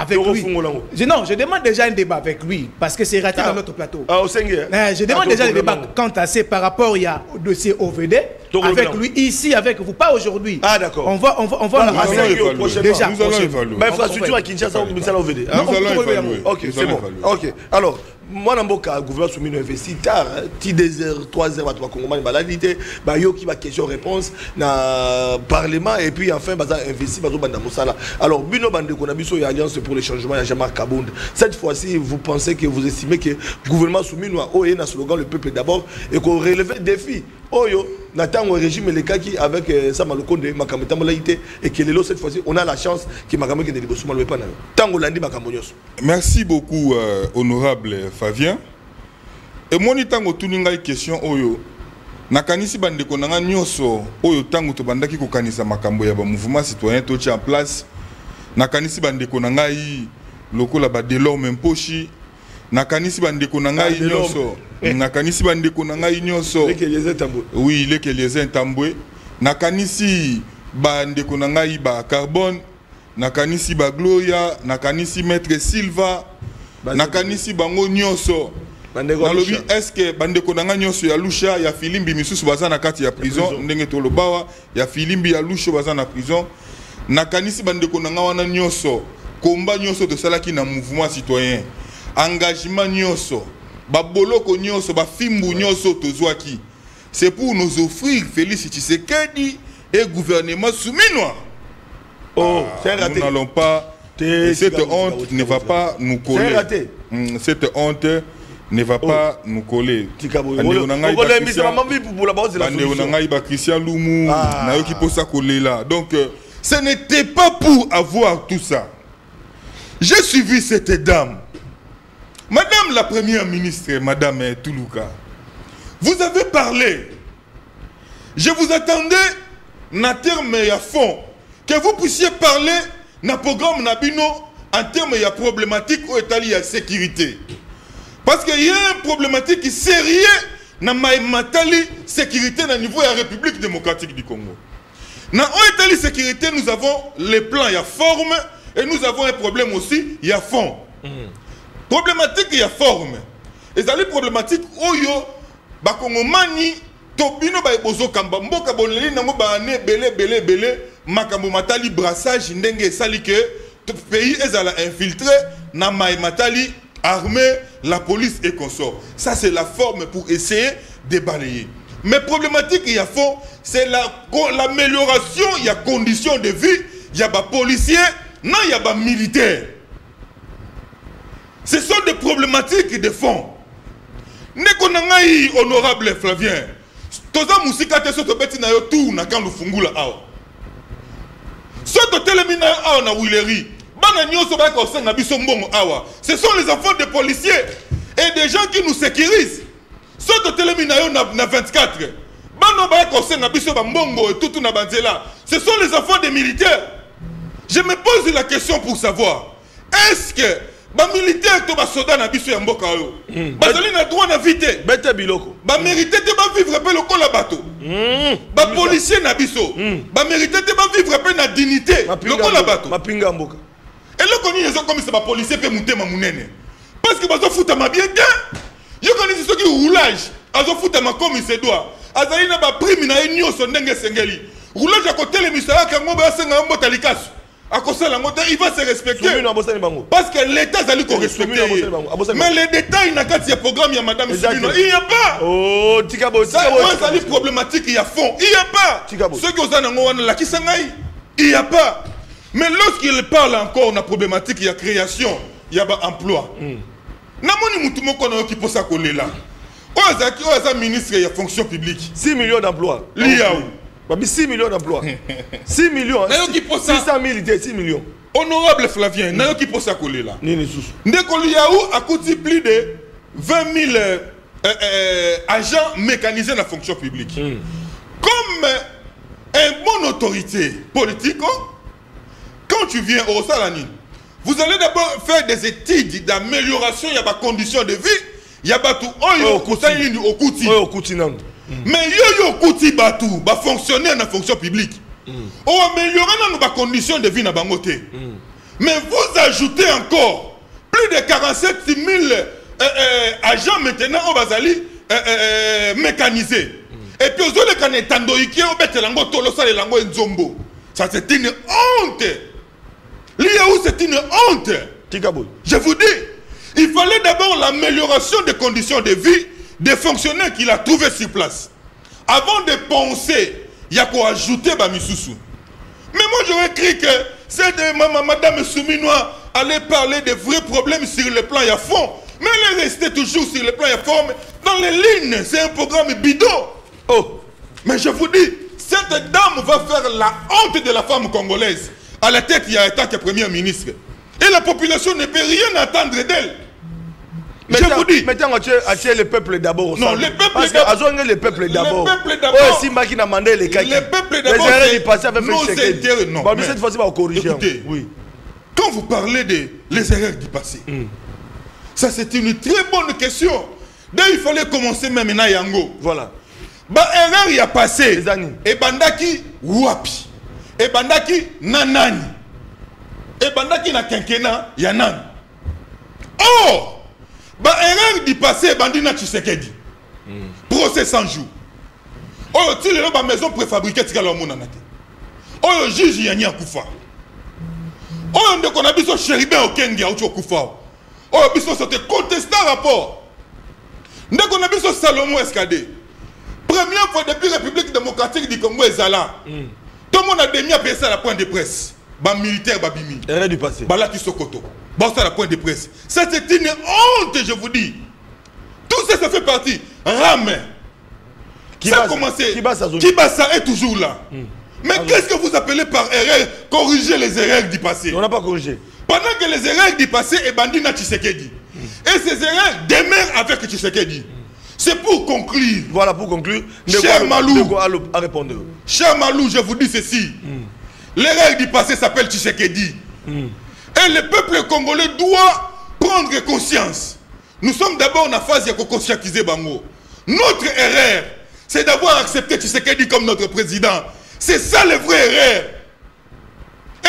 avec lui. Non, je demande déjà un débat avec lui, parce que c'est raté dans notre plateau. Je demande déjà un débat quant à c'est par rapport au dossier OVD, avec lui, ici, avec vous, pas aujourd'hui. Ah d'accord. On va le rassurer. Déjà, nous allons évaluer. Infrastructure à Kinshasa, nous allons OVD. Nous allons évaluer. Ok, c'est bon. Ok, alors, moi, dans mon cas, le gouvernement soumis investi tard, 2 heures, 3 heures, tu vas comprendre maladie, bah yo qui va question-réponse dans Parlement, et puis enfin, bah ça investi, bah dans Moussala. Alors, Bino Bande Konabiso et Alliance pour les changements, il y a Jean-Marc Kabound. Cette fois-ci, vous pensez que vous estimez que le gouvernement soumis a un slogan, le peuple d'abord, et qu'on relève le défi. Oh yo, Nathan au régime les cas qui avec Samalokonde, Makameta Molaïté, et que les lots cette fois-ci, on a la chance que Makameta ne débouche pas le panel. Tango Landi Makamonios. Merci beaucoup, honorable Fabien. Et moi, ni tango tuninga question oyo. Nakanisi bande konanga nyoso oyo tango to bandaki ko kanisa makambo ya ba mouvement citoyen to en place. Nakanisi bande konanga yi lokola ba Delorme Mposhi. Nakanisi bande konanga yi nyoso. Nakanisi bande konanga yi nyoso. Oui, les Eliezer Ntambwe. Nakanisi bande konanga yi ba Carbone. Nakanisi ba Gloria, nakanisi Maître Silva. Nakanisi bango nyoso. Nalobi est-ce que bande konanga nyoso ya Lusha ya Filimbi misusu baza na kati ya prison ndenge to lobawa ya Filimbi ya Lusha baza na prison. Nakanisi bande konanga wana nyoso komba nyoso to salaki na mouvement citoyen. Engagement nyoso ba boloko nyoso ba fimbu nyoso tozwaki. C'est pour nous offrir Félix Tshisekedi et gouvernement souminois. Oh, c'est raté. Nous n'allons pas. Cette honte ne va pas nous coller. C'est raté. Cette honte ne va pas nous coller. Christian Loumou, Nayoki Posa coller là. Donc, ce n'était pas pour avoir tout ça. J'ai suivi cette dame. Madame la première ministre, Madame Toulouka, vous avez parlé. Je vous attendais, en termes et à fond, que vous puissiez parler dans le programme Nabino en termes de problématique où est la sécurité. Parce qu'il y a une problématique sérieuse dans la sécurité au niveau de la République démocratique du Congo. Dans la sécurité, nous avons les plans, il y a forme, et nous avons un problème aussi, il y a fond. Problématique, il y a forme. Et ça, les problématiques, oyo, bakongomani, tobino ba ebozo kamba, mboka boneli nango ba ane belé, makambo matali brassage, ndenge sali que tout pays est à la infiltré, na matali, armée, la police et consort. Ça, c'est la forme pour essayer de balayer. Mais problématique, il y a fond, c'est l'amélioration, il y a conditions de vie, il y a des policiers, non, il y a des militaires. Ce sont des problématiques de fond. Nekonangai honorable Flavien. Toza musika te soto beti na yo tout na kan lufungula awa. Soto telemina awa na Willery. Bana nyoso ba ko senga biso mbongo awa. Ce sont les enfants des policiers et des gens qui nous sécurisent. Soto telemina yo na 24. Bana ba ko senga biso ba mbongo et tout na banzela. Ce sont les enfants des militaires. Je me pose la question pour savoir, est-ce que ba militaire to ba soda na biso ya mboka yo bazali na droit na vite bete biloko ba mérité te ba vivre pe lokola bato ba policier na biso ba mérité te ba vivre pe na dignité lokola bato mapinga mboka et le koni ezo comme ça ba policier pe mutema munene parce que bazo futa ma bien bien yo koni ce qui roulage azo futa ma comme il se doit azali na ba prime na nyoso ndenge sengeli roulage à côté les misala kango ba senga mbota likasu. Il va se respecter. Parce que l'État s'allie qu'on respecte. Mais les détails dans le programme, il y a Madame Souminois. Il n'y a pas. Oh, Tikabo. Ça, c'est problématique, il y a fond. Il n'y a pas. Ceux qui ont la Kisangaï, il n'y a pas. Mais lorsqu'il parle encore de la problématique, il y a création, il y a emploi. Namoni Moutoumou Kono qui peut s'accoler là. Oza ministre, il y a fonction publique. 6 millions d'emplois. Liaou. 6 millions d'emplois. 6 millions. 600 000 idées, 6 millions. Honorable Flavien, n'a qui peut s'accoler là. Ndekoliaou a coûté plus de 20 000 agents mécanisés dans la fonction publique. Comme une bonne autorité politique, quand tu viens au Salani, vous allez d'abord faire des études d'amélioration, il y a des conditions de vie, il y a tout au Kouti. Mais yo kouti batou ba fonctionner dans la fonction publique. On améliore nos conditions de vie na bangote. Mais vous ajoutez encore plus de 47 000 agents maintenant au Bazali mécanisés. Et puis aux autres quand Tandoïki au Betelango Tolosa et Lango Nzombo. Ça c'est une honte. L'IAO c'est une honte. Je vous dis, il fallait d'abord l'amélioration des conditions de vie des fonctionnaires qu'il a trouvés sur place. Avant de penser, il y a quoi ajouter Bamisusu. Mais moi j'aurais cru que cette madame Souminois allait parler des vrais problèmes sur le plan à fond. Mais elle est restée toujours sur le plan à fond. Dans les lignes, c'est un programme bidon. Oh, mais je vous dis, cette dame va faire la honte de la femme congolaise. À la tête, il y a un tant que premier ministre. Et la population ne peut rien attendre d'elle. Mais je vous dis. Mettons à le peuple d'abord. Non, le peuple d'abord. Le peuple d'abord. Le peuple d'abord. Oh, Simba qui n'a demandé les kaki. Le peuple d'abord. Les erreurs du passé avec nos intérêts. Non. Mais cette fois-ci, on va corriger. Écoutez, oui. Quand vous parlez des erreurs du passé, ça c'est une très bonne question. D'ailleurs, il fallait commencer même à Yango. Voilà. Bah, erreur il y a passé. Et bandaki wapi. Et bandaki nanani. Et bandaki na kenkena yanan. Oh! Bah, erreur du passé, bandina Tshisekedi. Procès 100 jours. Oh, tu l'as dans maison préfabriquée, tu as l'homme en athée. Oh, juge Yanni Akoufa. Oh, on a vu son chérubin au Kengi, au Koufa. Oh, biso c'était contesté un rapport. Dès qu'on a vu son Salomon Escadé. Première fois depuis la République démocratique du Congo et Zala. Tout le monde a démis à payer ça à la pointe de presse. Bah militaire, bah bimi. Erreur du passé. Bah là qui Sokoto. Bah ça à la pointe de presse. Ça c'est une honte, je vous dis. Tout ça, ça fait partie. Rame. Ça a commencé. Kibasa est toujours là. Mais qu'est-ce que vous appelez par erreur? Corriger les erreurs du passé. On n'a pas corrigé. Pendant que les erreurs du passé est bandina Tshisekedi. Et ces erreurs demeurent avec Tshisekedi. C'est pour conclure. Voilà, pour conclure. Cher Malou, à répondre. Cher Malou, je vous dis ceci. L'erreur du passé s'appelle Tshisekedi. Et le peuple congolais doit prendre conscience. Nous sommes d'abord en phase de conscientiser Bango. Notre erreur, c'est d'avoir accepté Tshisekedi comme notre président. C'est ça le vrai erreur.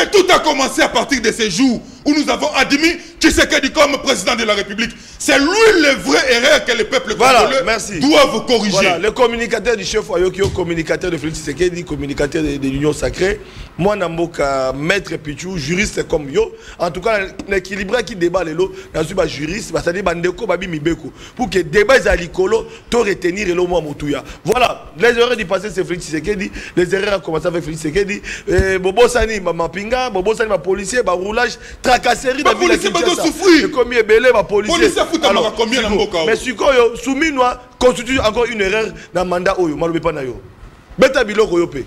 Et tout a commencé à partir de ces jours où nous avons admis Tshisekedi comme président de la République. C'est lui le vrai erreur que le peuple congolais doit vous corriger. Voilà, le communicateur du chef Ayokio, communicateur de Félix Tshisekedi, communicateur de l'Union Sacrée. Moi, Namboka, maître Pichou, juriste comme yo. En tout cas, l'équilibre qui débat les lots, je suis juriste, c'est-à-dire Bandeko, Babi Mibeko. Pour que débat à l'icolo, tu retenir le mot Moutouya. Voilà, les erreurs du passé, c'est Félix Tshisekedi. Les erreurs ont commencé avec Félix Tshisekedi. Bobo Sani, ma pinga, Bobo Sani, ma policier, ma roulage, tracasserie, ma policier, ma souffrir. Comme il belé, ma policier. Alors, combien mais si Koyo, Souminois, constitue encore une erreur dans le mandat Oyo, Maloube Panayo. Beta Biloko Yope.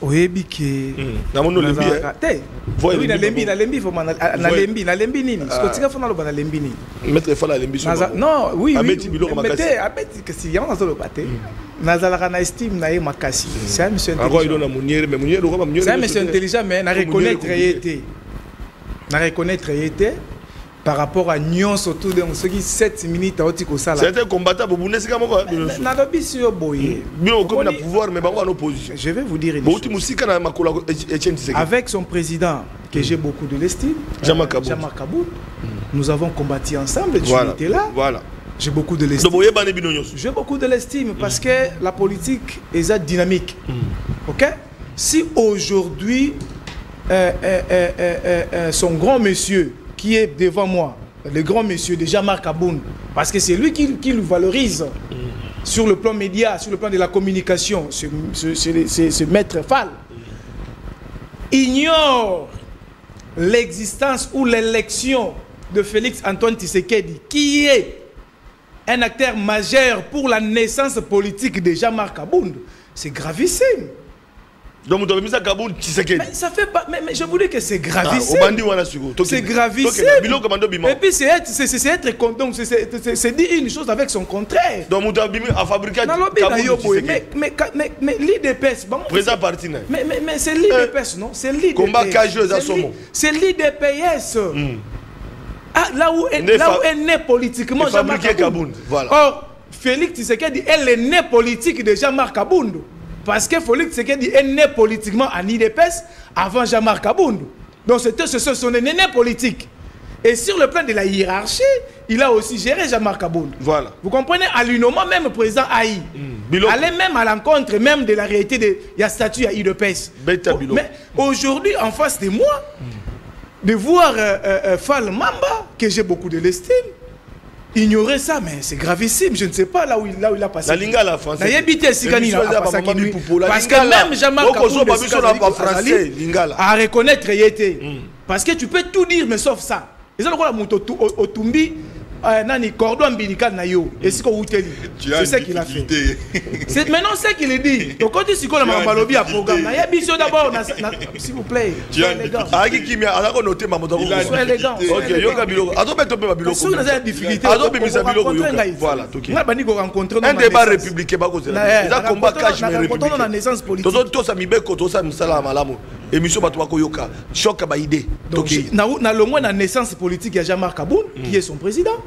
oyebi ke na mono lembi te oui na lembi faut na lembi nini parce que tika fona loba na lembi nini mettre fala lembi so non oui abeti biloko makasi mais abeti que si yama zo loba te nazalaka na estime na ye makasi c'est un monsieur intelligent encore il donne Mounier mais Mounier loba Mounier c'est un monsieur intelligent mais na reconnaître été par rapport à Nyon surtout dans ceux qui 7 minutes à Otiko Sala. C'est un combattant pour Bounès comme quoi. Na lobi sur boye. Bien comme na pouvoir mais bango en opposition. Je vais vous dire une chose. Avec son président que j'ai beaucoup de l'estime, Jean-Marc Kaboul, nous avons combattu ensemble, tu étais là. Voilà. J'ai beaucoup de l'estime. J'ai beaucoup de l'estime parce que la politique est dynamique. OK? Si aujourd'hui son grand monsieur qui est devant moi, le grand monsieur de Jean-Marc Aboun, parce que c'est lui qui le valorise sur le plan média, sur le plan de la communication, ce maître Fall, ignore l'existence ou l'élection de Félix Antoine Tshisekedi, qui est un acteur majeur pour la naissance politique de Jean-Marc Aboun. C'est gravissime. Donc vous avez mis ça Kaboul Tshisekedi. Mais ça fait pas. Mais je vous dis que c'est gravissime. C'est gravissime. Et puis c'est être content. C'est dire une chose avec son contraire. Donc vous avez mis à fabriquer mais l'IDPS. Président parti. Mais c'est l'IDPS, non? C'est l'IDPS. Combat cageux à Somo. C'est l'IDPS. Là où est né politiquement Jean-Marc Aboun. Or, Félix Tshisekedi est le né politique de Jean-Marc Aboun. Parce que Félix Tshisekedi est né politiquement en IDPS avant Jean-Marc Aboundou. Donc ce sont des nénés politiques. Et sur le plan de la hiérarchie, il a aussi géré Jean-Marc Aboun. Voilà. Vous comprenez, à l'UNOMA, même le président Aïe, allait même à l'encontre même de la réalité de la statut à IDPS. Mais aujourd'hui, en face de moi, de voir Fall Mamba, que j'ai beaucoup de l'estime, ignorer ça, mais c'est gravissime. Je ne sais pas là où il a passé. La Lingala français. Parce que même Jean-Marc Aboun à reconnaître Yété. Parce que tu peux tout dire, mais sauf ça. Et ça, au Tumbi, nani cordon umbilical na yo. Et c'est ce qu'il a fait. C'est maintenant ce qu'il est dit. Donc quand tu dis qu'on a malobi à programme, il y a bien d'abord, s'il vous plaît. Soyez élégant. Soyez élégant. Ok, yoka biloko. Adobe tope ba biloko. Si vous avez des difficultés, adobe misa biloko yoka. Voilà, ok. Un débat républicain ba cause. Ils ont combat cash mais républicain. Dans la naissance politique. Tout ça mibeko, tout ça msala malamu. Émission batwa ko yoka. Choc ba idée. Donc na longo na naissance politique il y a Jean-Marc Aboun qui est son président.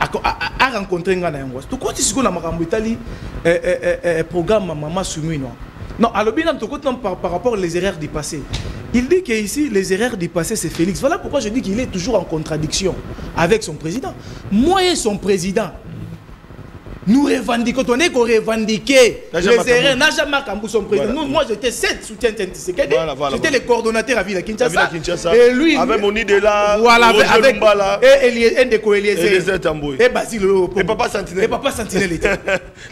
A rencontré Ngana Yangwas. Tu comptes ici qu'on a marqué Italie programme Maman Soumino. Non, à l'objet par rapport aux erreurs du passé. Il dit que ici les erreurs du passé c'est Félix. Voilà pourquoi je dis qu'il est toujours en contradiction avec son président. Moi et son président. Nous revendiquons, on est qu'on revendiquait les erreurs. N'a jamais Kambou son président. Voilà. Moi j'étais 7 soutiens Tshisekedi. J'étais le coordonnateur à Ville Kinshasa. Et lui, avec mon idée là, voilà, avec et Ndeko Eliezer et Basile et Papa Sentinelle. Et Papa Sentinelle était.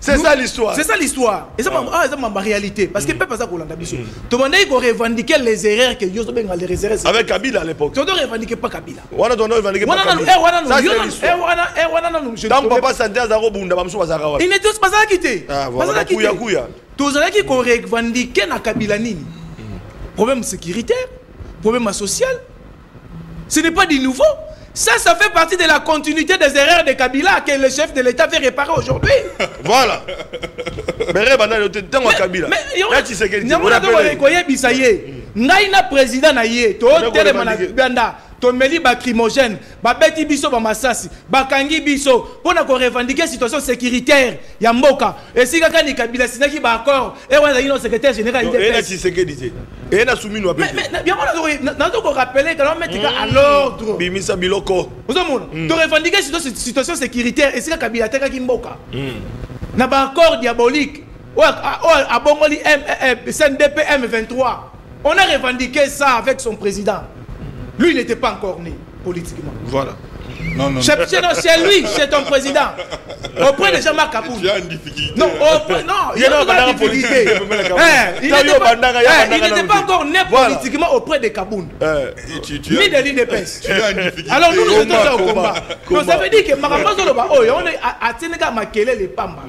C'est ça l'histoire. C'est ça l'histoire. Et ça c'est ma réalité. Parce que peuple ça qu'on l'a d'habitude. Tout le monde est qu'on revendiquait les erreurs que Yoso Benga les erreurs. Avec Kabila à l'époque. Tu ne revendiquais pas Kabila. On ne revendiquait pas Kabila. Ça c'est l'histoire. Tant Papa Sentinelle a rebunda. Il n'était pas ça quitté. Voilà, kouya. Tous ceux qui ont revendiqué na Kabila nini. Problème sécuritaire, problème social. Ce n'est pas du nouveau. Ça fait partie de la continuité des erreurs de Kabila que le chef de l'État fait réparer aujourd'hui. Voilà. Mais Kabila. Mais président na yé, to meli lacrymogène, beti biso ba masasi, bakangi biso, pona ko revendiquer situation sécuritaire ya mboka. Et si kaka ni Kabila sinaki ba accord, et wana ino secrétaire général il était. Et si Tshisekedi. Et na soumi no appeler. Mais bien on ko rappeler que on mettre à l'ordre. Bimisa biloko. Vous avez to revendiquer situation sécuritaire et si Kabila teka ki mboka. Na ba accord diabolique. A Bongoli CNDP M23. On a revendiqué ça avec son président. Lui, il n'était pas encore né politiquement. Voilà. Non. C'est lui, c'est ton président. Auprès de Jean-Marc Aboun. Tu as une difficulté. Non, il n'y a pas de difficulté. Il n'était pas encore né politiquement auprès de Kaboun. Ni de l'INDPS. Alors nous sommes au combat. Donc ça veut dire que on est à Sénégal Makele les Pamba.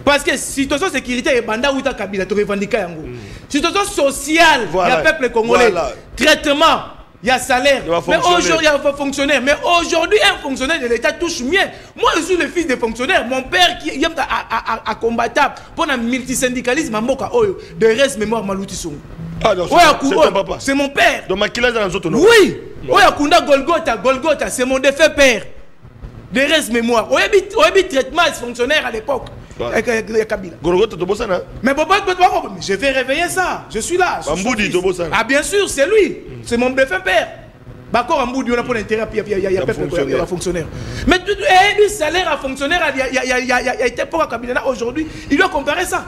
Parce que situation sécurité et Banda Outa Kabila, tu revendiques Yango. Situation sociale, il y a peuple congolais. Traitement. Il y a salaire, mais aujourd'hui il y a un fonctionnaire. Mais aujourd'hui, un fonctionnaire de l'État touche mieux. Moi, je suis le fils de fonctionnaire. Mon père qui est à combattre pour un multisyndicalisme à Moka Oyo, de reste mémoire Malouti Songo. Ah non, c'est ton papa. C'est mon père. Donc Makila dans les autres noms. Oui. Oya Kunda Golgotha, c'est mon défunt père. De reste mémoire. Oya traitement fonctionnaire à l'époque. Mais je vais réveiller ça. Je suis là. Ah bien sûr, c'est lui. C'est mon défunt père. Bakor Amboudi, on a pour l'intérêt, il y a un fonctionnaire. Mais le salaire à fonctionnaire, il a été pour un cabinet aujourd'hui. Il doit comparer ça.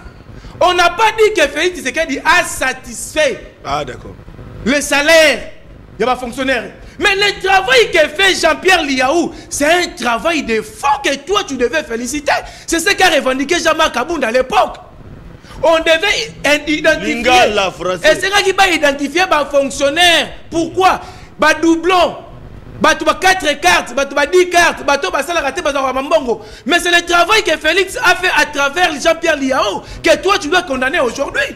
On n'a pas dit que Félix Tshisekedi a satisfait. Ah d'accord. Le salaire, il y a un fonctionnaire. Mais le travail que fait Jean-Pierre Liaou, c'est un travail de fond que toi tu devais féliciter. C'est ce qu'a revendiqué Jean-Marc Aboun à l'époque. On devait identifier. Et c'est là qui va identifier un fonctionnaire. Pourquoi? Bah doublon. Bah tu as 4 cartes, bah tu as 10 cartes, bah tu as raté, bah tu as Mambongo. Mais c'est le travail que Félix a fait à travers Jean-Pierre Liaou que toi tu dois condamner aujourd'hui.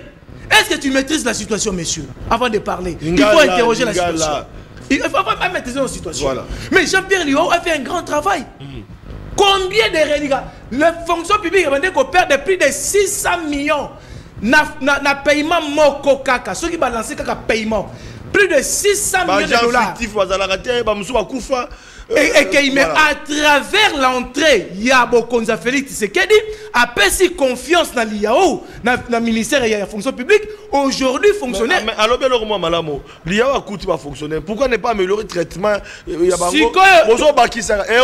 Est-ce que tu maîtrises la situation, messieurs? Avant de parler, il faut interroger la situation. Il faut pas maîtriser la situation. Voilà. Mais Jean-Pierre Liaou a fait un grand travail. Combien de religions? La fonction publique a perdu de plus de 600 millions na paiement moko kaka. Ceux qui balancent kaka paiement. Plus de 600 millions de dollars. Et qu'il met à travers l'entrée, il y a Bokonza Félix Tshisekedi, a perçu confiance dans l'IAO, dans le ministère de la fonction publique. Aujourd'hui, fonctionnaire. Mais alors, bien le Malamo, l'IAO a coûté à fonctionner. Pourquoi ne pas améliorer le traitement? Et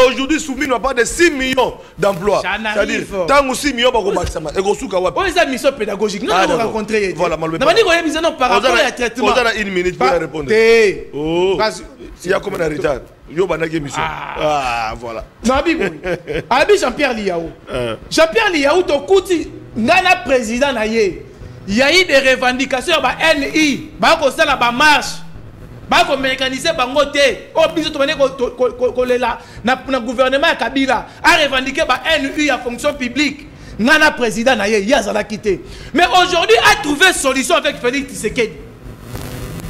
aujourd'hui, soumis n'a pas de 6 millions d'emplois. C'est-à-dire, tant que 6 millions, on va et on a une mission pédagogique. Nous avons rencontré. Voilà, par rapport à traitement. On a 1 minute pour répondre. Il y a combien de retard? Voilà. Non, Abi Jean-Pierre Liaou. Jean-Pierre Liaou, tu as Nana président. Il y a eu des revendications à NI. La marche. Bako mécaniser bango té o biso to bane ko lela na gouvernement Kabila a revendiqué ba NU à fonction publique. Nana président na ye yazala quitté. Mais aujourd'hui a trouvé solution avec Félix Tshisekedi.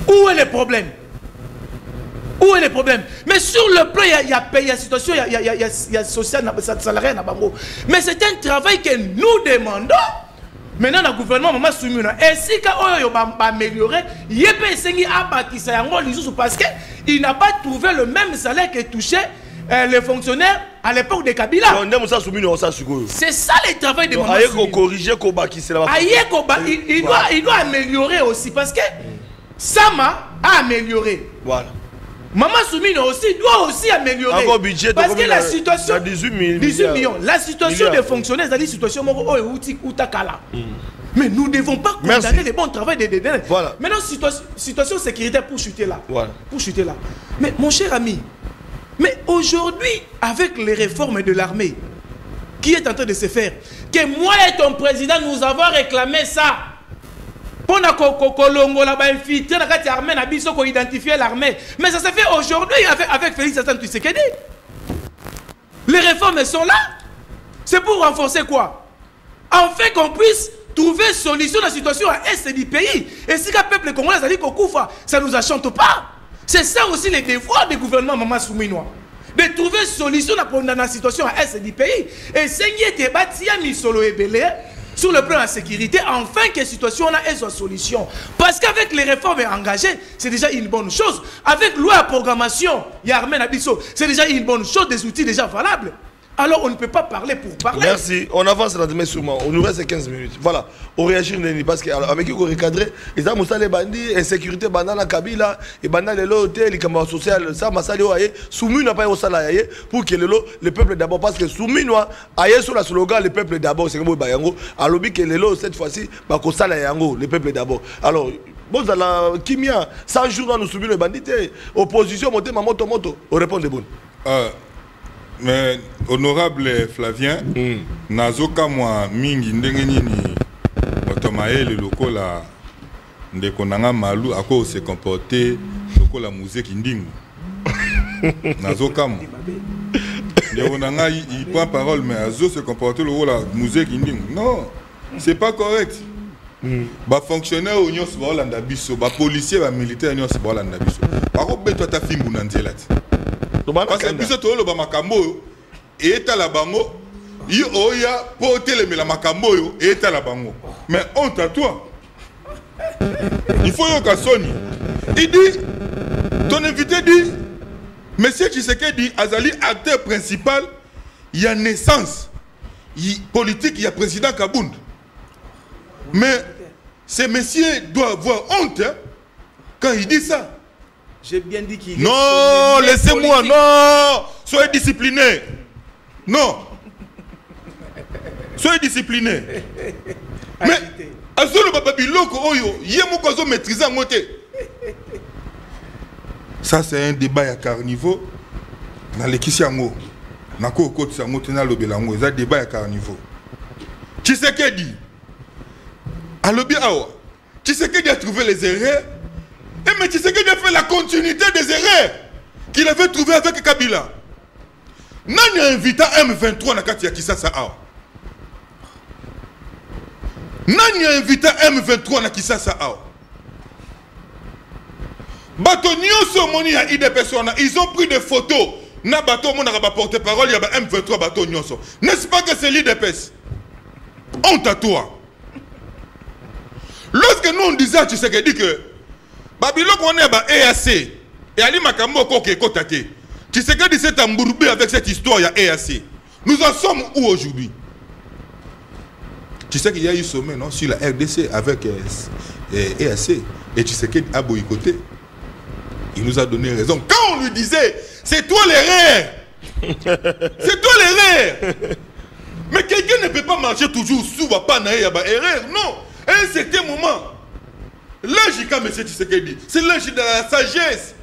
Où est le problème? Où est le problème? Mais sur le plan, il y a payé la situation, il y a social, salarié na bango. Mais c'est un travail que nous demandons. Maintenant, le gouvernement m'a soumis. Et si on va améliorer, il peut essayer à bâtir ça parce qu'il n'a pas trouvé le même salaire que touchaient les fonctionnaires à l'époque de Kabila. C'est ça le travail de Maman Soumi. Il doit améliorer aussi parce que Sama a amélioré. Voilà. Maman Soumi aussi doit aussi améliorer. Budget parce que la situation 18 millions. La situation des fonctionnaires, c'est-à-dire la situation mais nous ne devons pas condamner le bon travail des voilà. Maintenant, situation sécuritaire pour chuter là. Voilà. Pour chuter là. Mais mon cher ami, mais aujourd'hui, avec les réformes de l'armée qui est en train de se faire, que moi et ton président, nous avons réclamé ça. Pour infiltrer l'armée, pour identifier l'armée. Mais ça se fait aujourd'hui avec Félix Tshisekedi. Les réformes sont là. C'est pour renforcer quoi? Afin qu'on puisse trouver solution à la situation à l'est du pays. Et si le peuple congolais a dit qu'Okoufa, ça ne nous achante pas. C'est ça aussi le devoir du gouvernement Maman Souminois. De trouver solution à la situation à l'est du pays. Et c'est ce qui est bâti à Misolo et Belé. Sur le plan de la sécurité, enfin que la situation ait sa solution. Parce qu'avec les réformes engagées, c'est déjà une bonne chose. Avec loi de programmation, il y a Armène Abisso, c'est déjà une bonne chose, des outils déjà valables. Alors on ne peut pas parler pour parler. Merci, on avance là demain sûrement. On nous reste 15 minutes. Voilà, on réagit parce qu'avec qui on recadre, ils ont montré les bandits, insécurité, bandana Kabila, et bandana l'hôtel, les camarades sociaux, ça, Massali Oaye, Soumi n'a pas eu au salaire pour que le peuple d'abord, parce que Soumi n'a pas sur la slogan, le peuple d'abord, c'est comme Bayango, alors que le cette fois-ci, le peuple d'abord. Alors, bon, dans la Kimia, 100 jours nous subissons les bandits, opposition, monter ma moto, on répond de bon. Mais honorable Flavien, nazoka moi mingi ndenge nini otomaye le lokola ndeko nanga malu ako se comporter lokola musique ndingu. Nazoka moi. Ndeko nanga il prend parole mais azo se comporter lokola musique ndingu. Non, c'est pas correct. Ba fonctionnaire union se bolanda biso, ba policier ba militaire union se bolanda biso. Bako beto ta fimbu na nzelati. Parce que biso to lo ba makambo et ta la bango il oya porter le la makambo et ta la bango mais honte à toi. Il faut yo kasoni. Il dit ton invité dit monsieur Tshisekedi Azali acteur principal il y a naissance politique il y a président Kabound. Mais ce monsieur doit avoir honte hein, quand il dit ça. J'ai bien dit qu'il... Non, laissez-moi, non. Soyez discipliné. Non. Soyez discipliné. Mais, azolo babiloko oyo, yemo kozo maîtriser en moté. Ça c'est un débat à carnivore. Na lekisi yango. Na ko ko tsa moté na lobelango, ça débat à carnivore. Tshisekedi. Alobi awa. Tshisekedi a trouvé les erreurs. Et mais Tshisekedi a fait la continuité des erreurs qu'il avait trouvées avec Kabila. Nani a invité M23 na kati ya Kisasa awa. Nani a invité M23 na Kisasa awa. Bato nyonso moni ya IDPS ils ont pris des photos. Na bato mona ba porte-parole ya ba M23 bato nyonso. N'est-ce pas que c'est l'IDPS? Honte à toi. Lorsque nous on disait à Tshisekedi que Babylone on est à EAC et Ali Makambo Koke Kotate. Tu sais que s'est embourbé avec cette histoire, il y a EAC. Nous en sommes où aujourd'hui? Tu sais qu'il y a eu sommet non, sur la RDC avec EAC. Et tu sais qu'il a boycotté. Il nous a donné raison. Quand on lui disait, c'est toi l'erreur. C'est toi l'erreur. Mais quelqu'un ne peut pas marcher toujours sous pas erreur. Non. À un certain moment, l'âge, comme M. Tshisekedi, c'est l'âge de la sagesse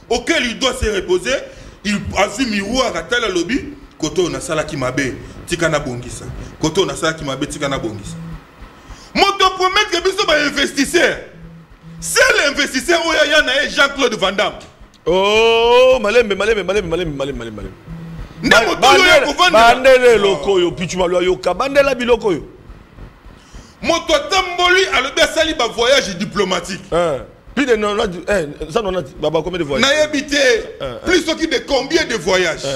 auquel il doit se reposer. Il a vu miroir à tel lobby. Koto na sala ki mabe, tikana bongisa. Koto na sala ki mabe, tikana bongisa. Moto promet que biso ba investisseur. C'est l'investisseur Oya na Jean-Claude Van Damme. Oh, malembe. Bandele loko yo, pichu malwa yo ka bandela biloko yo. Moto tamboli a le sali ba voyage diplomatique. Plus de non, ça non baba combien de voyages? Na habité plus de combien de voyages?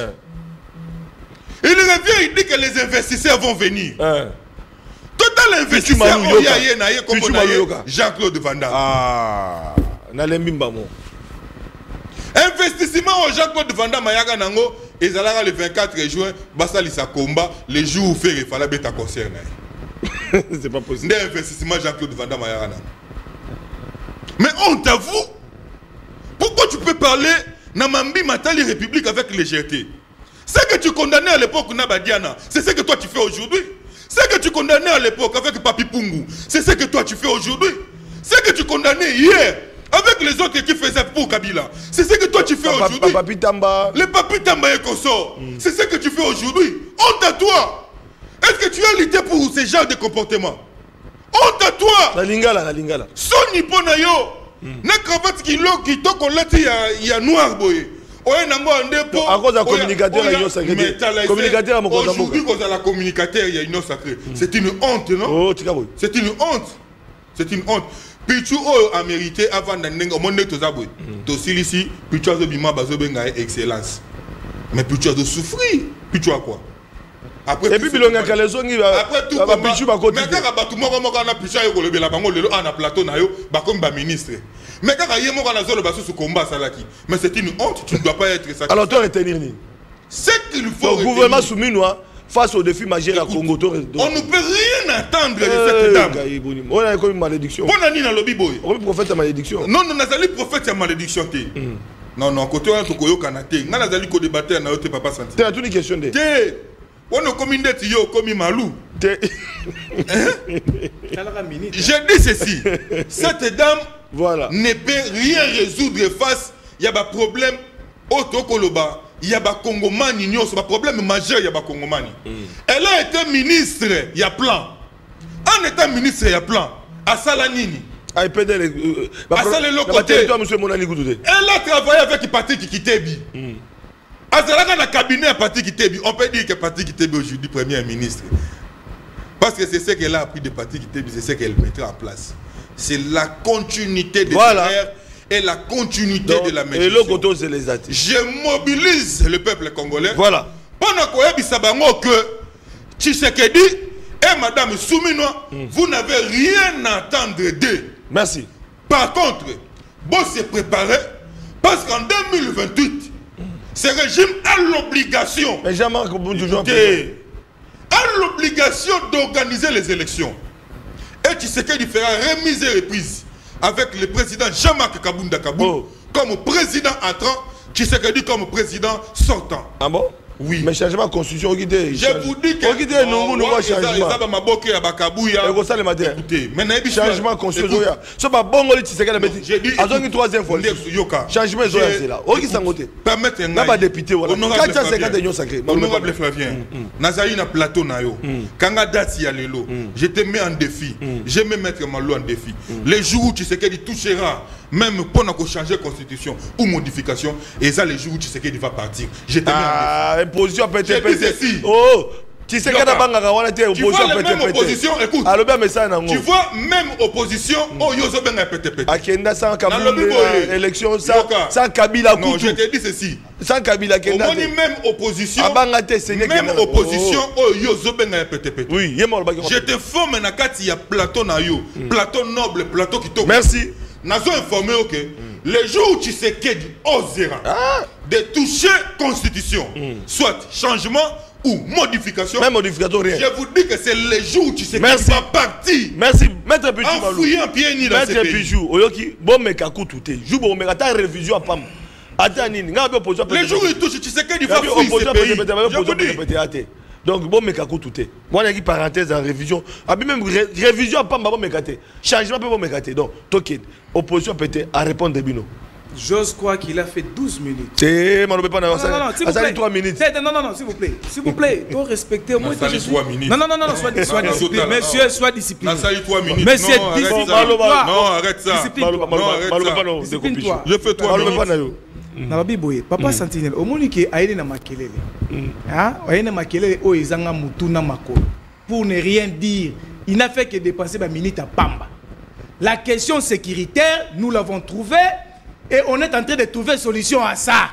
Il revient, il dit que les investisseurs vont venir. Total investisseur Jean-Claude Van Damme. Ah, investissement au Jean-Claude Van Damme Mayaga Nango, et le 24 juin, Bassali sa combat, les jours où il fallait bêta concert. C'est pas possible. Investissement Jean-Claude Van Damme Mayaga Nango. Mais on t'avoue, pourquoi tu peux parler Namambi Matali République avec légèreté? Ce que tu condamnais à l'époque Nabadiana, c'est ce que toi tu fais aujourd'hui. Ce que tu condamnais à l'époque avec Papi Pungu, c'est ce que toi tu fais aujourd'hui. Ce que tu condamnais hier avec les autres qui faisaient pour Kabila, c'est ce que toi tu fais aujourd'hui. Papi Tamba. Les Papi Tamba et consort, c'est ce que tu fais aujourd'hui. Honte à toi. Est-ce que tu as lutté pour ce genre de comportement? Honte à toi. La lingala. Son niponayo. Na cravate qui to kolati ya noir boy. À cause d'un communicateur, il y a un communicateur. Aujourd'hui, quand on a communicateur, il y a une sacrée. C'est une honte, non? C'est une honte. C'est une honte. Pichu a mérité avant d'amener au monde de Tozaboué. Tosilisi, Pichu a bima bazobenga excellence. Mais Pichu a souffrir. Pichu a quoi? Et puis, il y a après tout, mais quand Pichu a eu un plateau, il a ministre. Mais quand il y a un combat, mais c'est une honte, tu ne dois pas être sacrifié. Alors, tu retenir. Ce qu'il faut. Le gouvernement soumis face au défi majeur à Congo. On ne peut rien attendre de cette dame. On a une malédiction. On a une lobby. On est prophète à malédiction. Non, on a un prophète à malédiction. Non, côté on a un canate. On a un débatteur, on a un papa santé. Tu as une question de. On a commis des tuyaux comme Malou. Je dis ceci. Cette dame ne peut rien résoudre face. Il y a un problème au Tokoloba. Il y a un Congomani. Il y a un problème majeur. Il y a un Congomani. Elle a été ministre. Il y a plan. En étant ministre, il y a plan. À Salanini. À Salé côté. Elle a travaillé avec Patrick Kitebi. Dans le cabinet à Patrick Kitebi, on peut dire que Patrick Kitebi aujourd'hui premier ministre. Parce que c'est ce qu'elle a appris de Patrick Kitebi, c'est ce qu'elle mettra en place. C'est la continuité de l'ère et la continuité de la médiation. Je mobilise le peuple congolais. Voilà. Pendant que Tshisekedi et Madame Souminois, vous n'avez rien à attendre d'eux. Merci. Par contre, bon se préparer parce qu'en 2028, ce régime a l'obligation d'organiser les élections. Et Tshisekedi fera remise et reprise avec le président Jean-Marc Kabunda Kabou comme président entrant, Tshisekedi comme président sortant. Ah bon? Oui. Mais changement de constitution, je vous dis que changement de constitution. Ce n'est pas bon, j'ai dit une troisième fois. Changement de là. Permettez-moi. Député, honorable Flavien, Nazaï na plateau na yo. Kanga dati ya lelo. Je te mets en défi. Je vais mettre Malo en défi. Les jours où Tshisekedi touchera, même pour changer la constitution ou modification, et ça les jours où Tshisekedi va partir. Je te mets en défi. Position pété. Oh, tu sais qu'il y a même opposition, écoute. Tu vois même opposition au Yozo Benga pété. Akenda sans Kabila élection sans Kabila. Non, je te dis ceci. Sans Kabila Kenda. Même opposition au Yozo Benga pété. Oui, je te forme na kati ya plateau na yo. Plateau noble, plateau qui toque. Merci. Nazo informé OK. le jour où Tshisekedi osera de toucher constitution, soit changement ou modification. Même modification, rien. Je vous dis que c'est le jour où Tshisekedi va partir. Merci. Maître Pichou. Enfouillé en pied ni dans ce pays. Maître Pichou, oyoki, bon mekakou touté. Jou bon mekata révision à Pam. Attends, nini. Le jour où il touche Tshisekedi va fouiller ce pays. Je vous dis. Donc, bon, mekakou touté. Moi, il y a une parenthèse en révision. Même révision à Pam, bon mekate. Changement, bon mekate. Donc, token. Opposition peut-être à répondre de Bino. J'ose croire qu'il a fait 12 minutes. C'est, non, s'il vous plaît. 3 minutes. Non, s'il vous plaît. S'il vous plaît, il faut respecter au moins. 3 minutes. Non, sois discipliné. Monsieur, sois discipliné. Ça 3 minutes. Monsieur, discipline-toi. Non, arrête ça. Discipline-toi. Je fais 3 minutes. Nababiboye, papa Sentinelle, au moment où aïe na makelele. Aïe na makelele o ezanga mutuna makolo. Pour ne rien dire, il n'a fait que dépenser ma minute à Pamba. La question sécuritaire, nous l'avons trouvée. Et on est en train de trouver une solution à ça.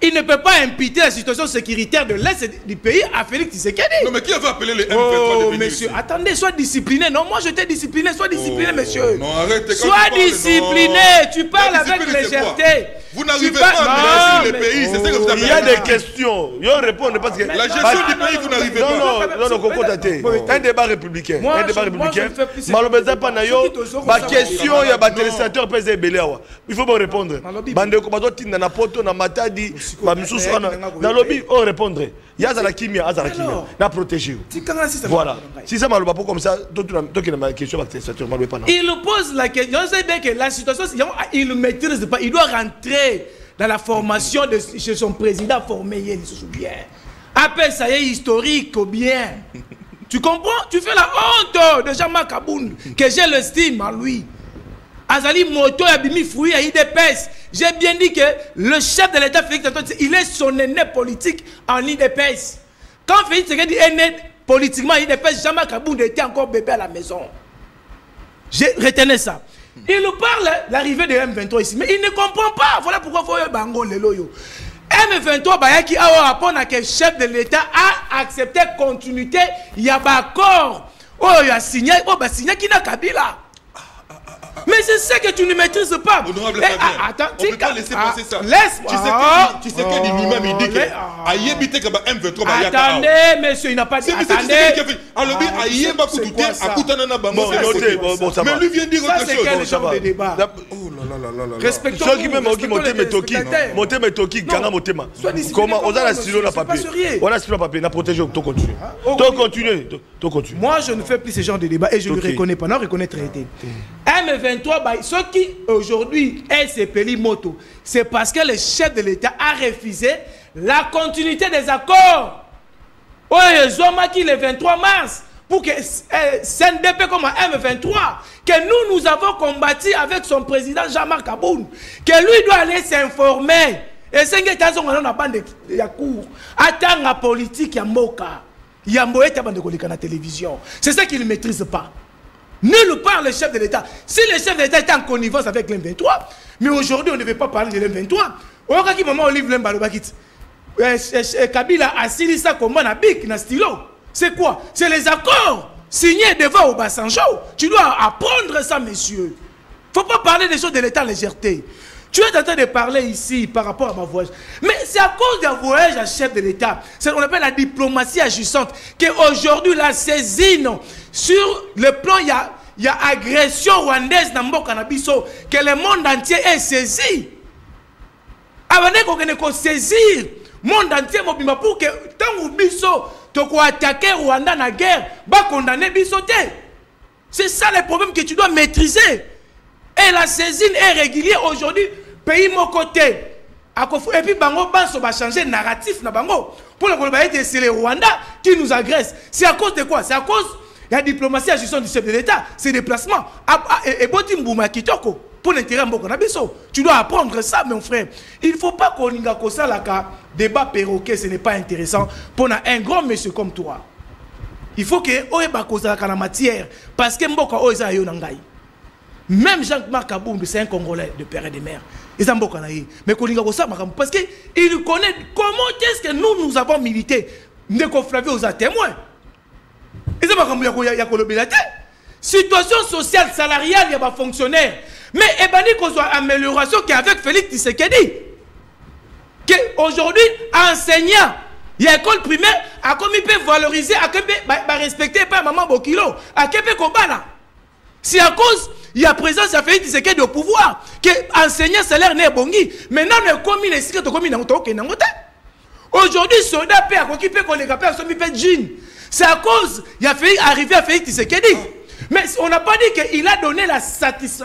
Il ne peut pas imputer la situation sécuritaire de l'Est du pays à Félix Tshisekedi. Non, mais qui avait appelé les M23 Oh, monsieur, attendez, sois discipliné. Non, moi je t'ai discipliné, sois discipliné, monsieur. Non, arrêtez. Sois discipliné, tu parles avec légèreté. Vous n'arrivez pas à mélanger les pays, c'est ça que vous avez. Il y a des questions. Yo répondre parce que la gestion du pays, vous n'arrivez pas. Non, Coco Tate. Un débat républicain. Un débat républicain. Malobeza Panayo, ma question, il y a des téléspectateurs qui peuvent belé. Il faut me répondre. Bande ko bato tinda na poto na matadi, ba misusu na lobby on répondre. Il y a la kimia, na protéger. Voilà. Si ça maloba pas comme ça, toi qui na question avec téléspectateurs malobé pas. Il pose la question, c'est bien que la situation il ne maîtrise pas, il doit rentrer dans la formation de chez son président formé, il se souvient. Appelle ça historique ou bien. Tu comprends? Tu fais la honte de Jean-Marc Aboun, que j'ai l'estime en lui. Azali Moto Abimi Fouy à IDPS. J'ai bien dit que le chef de l'État, Félix Antoine, il est son aîné politique en IDPS. Quand Félix Tshisekedi est né politiquement en IDPS, Jean-Marc Aboun était encore bébé à la maison. J'ai retenu ça. Il nous parle de l'arrivée de M23 ici, mais il ne comprend pas. Voilà pourquoi il faut bango lelo. M23 qui a rapport à que le chef de l'État a accepté continuité. Il y a un accord. Oh, il a signé. Oh, bah signé qui n'a Kabila. Mais c'est ça que tu ne maîtrises pas. Attends, on ne peut pas laisser passer ça. Laisse-moi. Tu sais que lui-même il dit que Ayébité que M23 attendez, monsieur, il n'a pas dit. Attendez. Alors, Ayéba Koutouté, Akoutanana Bango. Mais lui vient dire autre chose. C'est quel genre de débat? Oh là là là là. Respectons. Ceux qui même monté Metoki, Ganga Motema. Comment on a la stylo na papier? On a la stylo na papier, na protéger, tu continues. Tu continues. Moi, je ne fais plus ce genre de débat et je ne le reconnais pas. Non, reconnaître traité. M23, ceux qui aujourd'hui est CPLI Moto, c'est parce que le chef de l'État a refusé la continuité des accords. Oh, Zomaki le 23 mars, pour que CNDP comme M23, que nous avons combattu avec son président Jean-Marc Aboun, que lui doit aller s'informer. Et c'est que tu as une bande de cour. Attends la politique, Yamboka. Yamboé, tu as la télévision. C'est ça qu'il ne maîtrise pas. Nul part le chef de l'État. Si le chef de l'État était en connivence avec l'M23, mais aujourd'hui on ne veut pas parler de l'M23. Au cas où on livre l'Mbalobakit, Kabila a signé ça comme un bic, un stylo. C'est quoi? C'est les accords signés devant Obasanjo. Tu dois apprendre ça, monsieur. Il ne faut pas parler des choses de l'État en légèreté. Tu es en train de parler ici par rapport à ma voyage. Mais c'est à cause d'un voyage à chef de l'État. C'est ce qu'on appelle la diplomatie agissante. Qu'aujourd'hui, la saisine sur le plan, il y a agression rwandaise dans Mboka Nabiso. Que le monde entier est saisi. Avant qu'on saisir le monde entier pour que tant que Biso, tu peux attaquer Rwanda dans la guerre, va condamner Biso. C'est ça le problème que tu dois maîtriser. Et la saisine est régulière aujourd'hui, pays mon côté. Et puis, Bango va changer le narratif. Pour le c'est les Rwandais qui nous agressent. C'est à cause de quoi? C'est à cause de la diplomatie à gestion du chef de l'État. Ses déplacements. Et pour l'intérêt de Mboka. Tu dois apprendre ça, mon frère. Il ne faut pas qu'on ait un débat perroquet, ce n'est pas intéressant pour un grand monsieur comme toi. Il faut que on ait la matière. Parce que Mboka Oza Yonangai. Même Jean-Marc Aboum, c'est un Congolais de père et de mère. Mais parce qu'il connaît comment est-ce que nous avons milité. Ndeko Flavio aux témoins. Situation sociale, salariale, il y a des fonctionnaires. Mais ebani qu'on soit amélioration qui avec Félix Tshisekedi. Que aujourd'hui enseignant, il y a école primaire, à comme il peut valoriser, à comme il respecter pas maman Bokilo, à comme il peut combattre. C'est à cause il y a présence de Félix Tshisekedi au pouvoir que enseignant salaire n'est bongi. Maintenant le commis les secrets commis dans ton aujourd'hui soldat peut à qui peut qu'on les rappelle son peut jean. C'est à cause il y a fait arriver à Félix Tshisekedi. Mais on n'a pas dit qu'il a donné la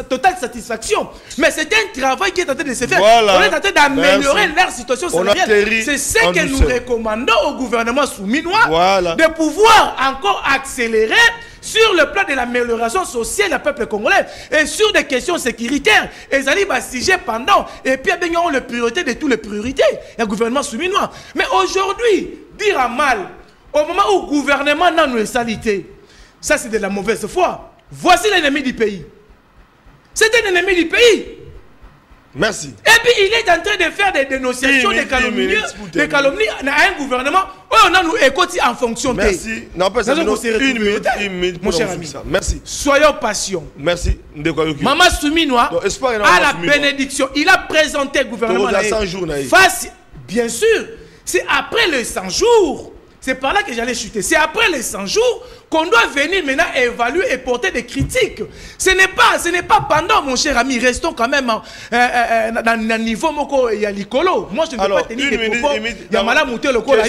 totale satisfaction. Mais c'est un travail qui est en train de se faire. Voilà. On est en train d'améliorer leur situation salariale. C'est ce que nous recommandons au gouvernement souminois de pouvoir encore accélérer sur le plan de l'amélioration sociale du peuple congolais et sur des questions sécuritaires. Et allez sujet pendant. Et puis ils ont la priorité de toutes les priorités. Le gouvernement souminois. Mais aujourd'hui, dire à mal, au moment où le gouvernement n'a pas de salité, ça, c'est de la mauvaise foi. Voici l'ennemi du pays. C'est un ennemi du pays. Merci. Et puis, il est en train de faire des dénonciations, des calomnies à un gouvernement où on a nous écouté en fonction de... Merci. Non, pas ça. Une minute mon cher ami. Merci. Soyons patients. Merci. Maman Souminois, à la bénédiction, il a présenté le gouvernement face, bien sûr, c'est après les 100 jours. C'est par là que j'allais chuter. C'est après les 100 jours qu'on doit venir maintenant évaluer et porter des critiques. Ce n'est pas pendant, mon cher ami. Restons quand même dans un niveau il y a l'icolo. Moi, je ne peux pas tenir des propos. Il y a malade monter le col.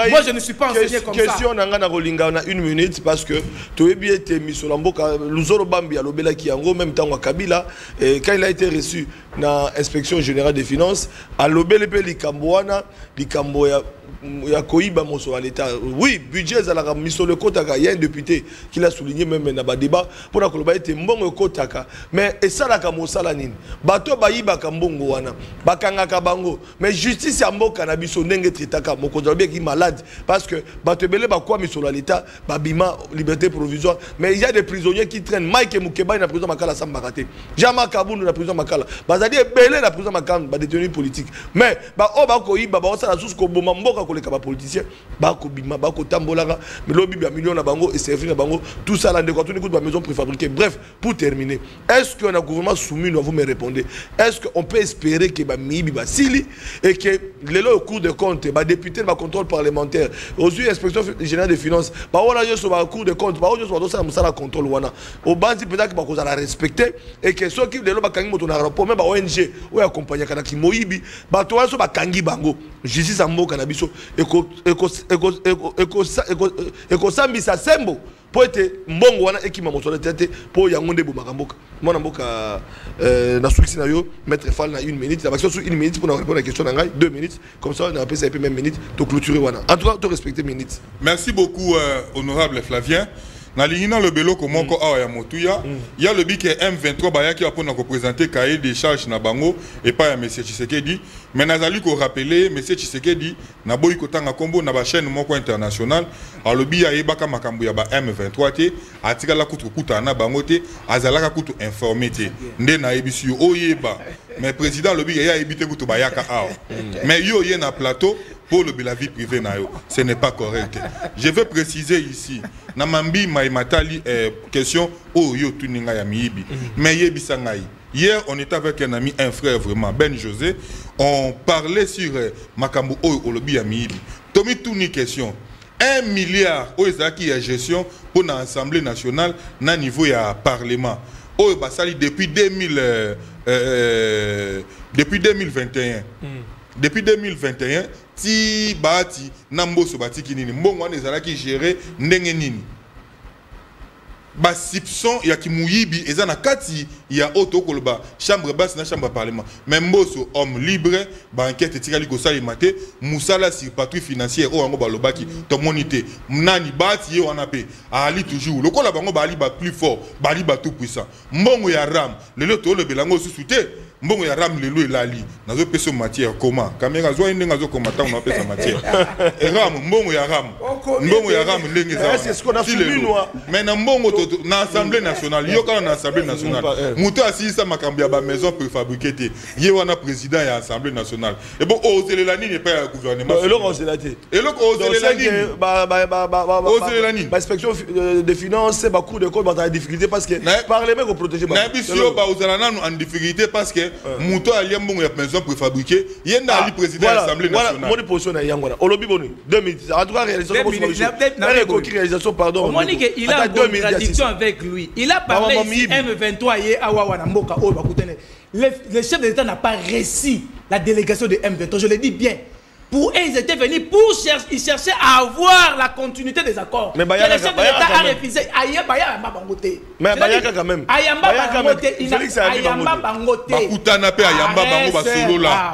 Moi, je ne suis pas enseigné comme ça. Question nanga Rolinga, on a une minute parce que tu es bien été mis sur l'amboka. Luzoro Bambi à l'obéla qui en même temps à Kabila. Quand il a été reçu dans l'inspection générale des finances, à l'obéla Likambouana, Likamboya. Il y a Koïba à l'État. Oui, budget, il y a un député qui l'a souligné même dans le débat pour que le était bon kotaka. Mais et ça, la Kamosalanine. Bato Baïba Kambongo wana. Bakanga Kabango. Mais justice à Mbo Cannabis au Nenge Tritaka. Mon contrôle qui est malade. Parce que Bato Bele Bakwa Miso l'État, Babima, liberté provisoire. Mais il y a des prisonniers qui traînent. Mike Moukeba dans la prison Makala Sambarate. Jama Kaboun dans la prison Makala. Bazadi est belé dans la prison Makala, détenu politique. Mais, Koïba, ça la source Koboma Mboka. Les politiciens bako bima bako tambolanga mais lobby a millions na bango et servir na bango tout ça là de quand on écoute ma maison préfabriquée. Bref, pour terminer, est-ce qu'on a gouvernement soumis, vous me répondez, est-ce qu'on peut espérer que ba mibi ba sili et que les au cours de compte ba député ba contrôle parlementaire aux yeux inspection générale des finances ba wala yo so ba cours de compte ba yo so ça musala contrôle wana au bandi peut-être que ba koza la respecter et que ceux qui les ba kangi moto na rapport même ba ONG ou accompagner kana ki moyibi ba to so ba kangi bango justice ambo kana biso ekosambisa sembo po ete mbongo wana ekima mosolo tete po yango nde bomaka mboka mwana mboka na suksi na yo maître Fall na 1 minute la question sur 1 minute pour répondre à la question ngai 2 minutes comme ça on a passé un peu même minute to clôturer wana en tout cas to respecter minute. Merci beaucoup honorable Flavien. Na lingina le belo ko moko awa ya motuya il y a le bic M23 baya qui va pour nous représenter cahier des charges na bango et pas ya monsieur Tshisekedi mais nazali ko rappeler monsieur Tshisekedi na boy ko tanga kombo na ba chaîne moko international a le biya yebaka makambo ya ba M23 te atika la kutu kuta na bango te azalaka kutu informé te nde na yebisi oyeba mais président le biya ya yebite kutu bayaka awa mais yo ye na plateau pour la vie privée nayo, ce n'est pas correct. Je veux préciser ici, Namambi Maïmatali question oh yo tuninga ya miibi, mais yebi sangai. Hier on était avec un ami, un frère vraiment, Ben José, on parlait sur Makambu oh olobi ya miibi. Tomi tourni question. 1 milliard oh ezaki ya gestion pour l'Assemblée nationale na niveau ya parlement. Oh basali depuis 2021. Depuis 2021, ti bati namboso bati kinini mbongo wana ezalaki gérer ndenge nini ba sipson ya kimuyibi eza na kati ya auto koloba chambre basse na chambre parlement même mboso homme libre ba enquête tikali ko sali maté musala sur patrouille financière o ngo balobaki to monité nani bati ye wana pe ali toujours lokola bango bali ba plus fort bali ba tout puissant mbongo ya ram lelo to le belango susute mbongo ya ram lelo elali nazo pesa matière comment caméra zo ndenge nazo komata on pesa matière ram mbongo ya ram ndenge za c'est ce qu'on a subi nous mais na mbongo na assemblée nationale yoka na assemblée nationale muto asisa makambo ya ba maison préfabriquée te ye wana président ya assemblée nationale et bon ozelela nini pas ya gouvernement eloko ozelati eloko ozelela nini ba inspection des finances ba cour de compte ba difficulté parce que parlement ko protéger na bisio ba ozala nanu en difficulté parce que muto ali mbongo ya maison préfabriquée yenda ali président de l'Assemblée nationale voilà mon position na yangwana olobi boni 2010 en tout cas réalisation pardon Monique il a une contradiction avec lui il a parlé M23 yé awa na mboka o bakutene le chef de l'État n'a pas réussi la délégation de M23 je le dis bien. Pour eux, ils étaient venus pour chercher, ils cherchaient à avoir la continuité des accords. Mais le chef de l'État a refusé. Ayamba Bangote. Mais Bayaka quand même. Ayamba Bangote. Ayamba Bangote. Bakutana pe Ayamba Bango Basolo là.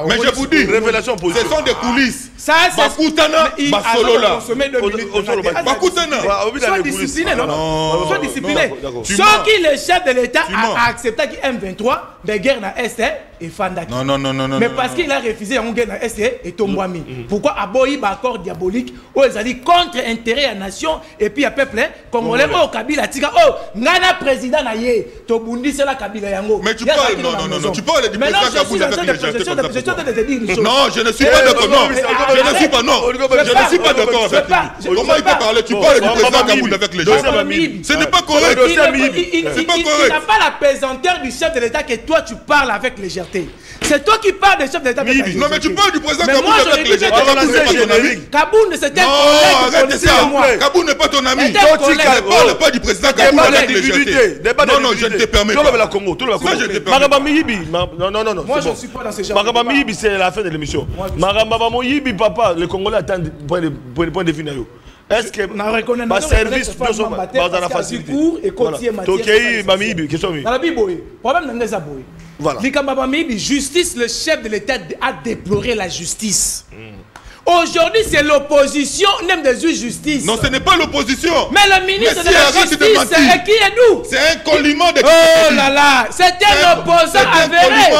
Mais je vous dis, révélation positive. Ce sont des coulisses. Ça c'est Bakutana Basolo là. Bakutana. Sois discipliné, non? Sois discipliné. Sauf que le chef de l'État a accepté qu'il M23 de guerre dans l'Est et Fandaki. Non. Mais parce qu'il a refusé en guerre dans l'Est et Tombouami. Pourquoi Aboyi accord diabolique où ils allaient contre intérêt à la nation et puis à peuple congolais au Kabila Tika oh ngana président naye Tobundi c'est la Kabila yango. Mais tu parles non tu parles du président Kabila avec non je ne suis pas d'accord non je ne suis pas non je ne suis pas d'accord avec lui. Comment il peut parler tu parles du président Kabila avec les gens ce n'est pas correct. Il n'a pas la pesanteur du chef de l'État que toi tu parles avec légèreté. C'est toi qui parles du chef de l'État. Non mais tu parles du président Kabila avec légèreté. Kaboun c'était un collègue. Kaboun n'est pas ton ami. Ne parle pas du président Kaboun avec légèreté. Non, je ne te permets pas. Non. Moi je ne suis pas dans ces gens. Maramba Miyibi, c'est la fin de l'émission. Maramba Miyibi, papa, les Congolais attendent point de vue. Est-ce que ma service dans la facilité Tokei Miyibi, question mi. Problème n'est pas boy. Voilà. Justice, le chef de l'État a déploré la justice. Aujourd'hui, c'est l'opposition, même des justice. Non, ce n'est pas l'opposition. Mais le ministre de la Justice, qui est nous? C'est un collement de... Oh là là, c'est un opposant avéré.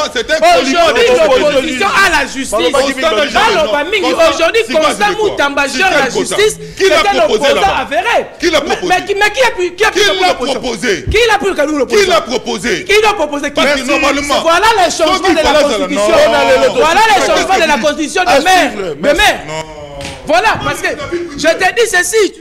Aujourd'hui, l'opposition à la justice. Aujourd'hui, Constant Moutamba gère la justice. C'est un opposant avéré. Qui l'a proposé? Mais qui a proposé? Qui l'a proposé? Qui l'a proposé? Qui l'a proposé? Parce que normalement... Voilà les changements de la Constitution. Voilà les changements de la Constitution de maire. Non. Voilà, parce que je te dis ceci.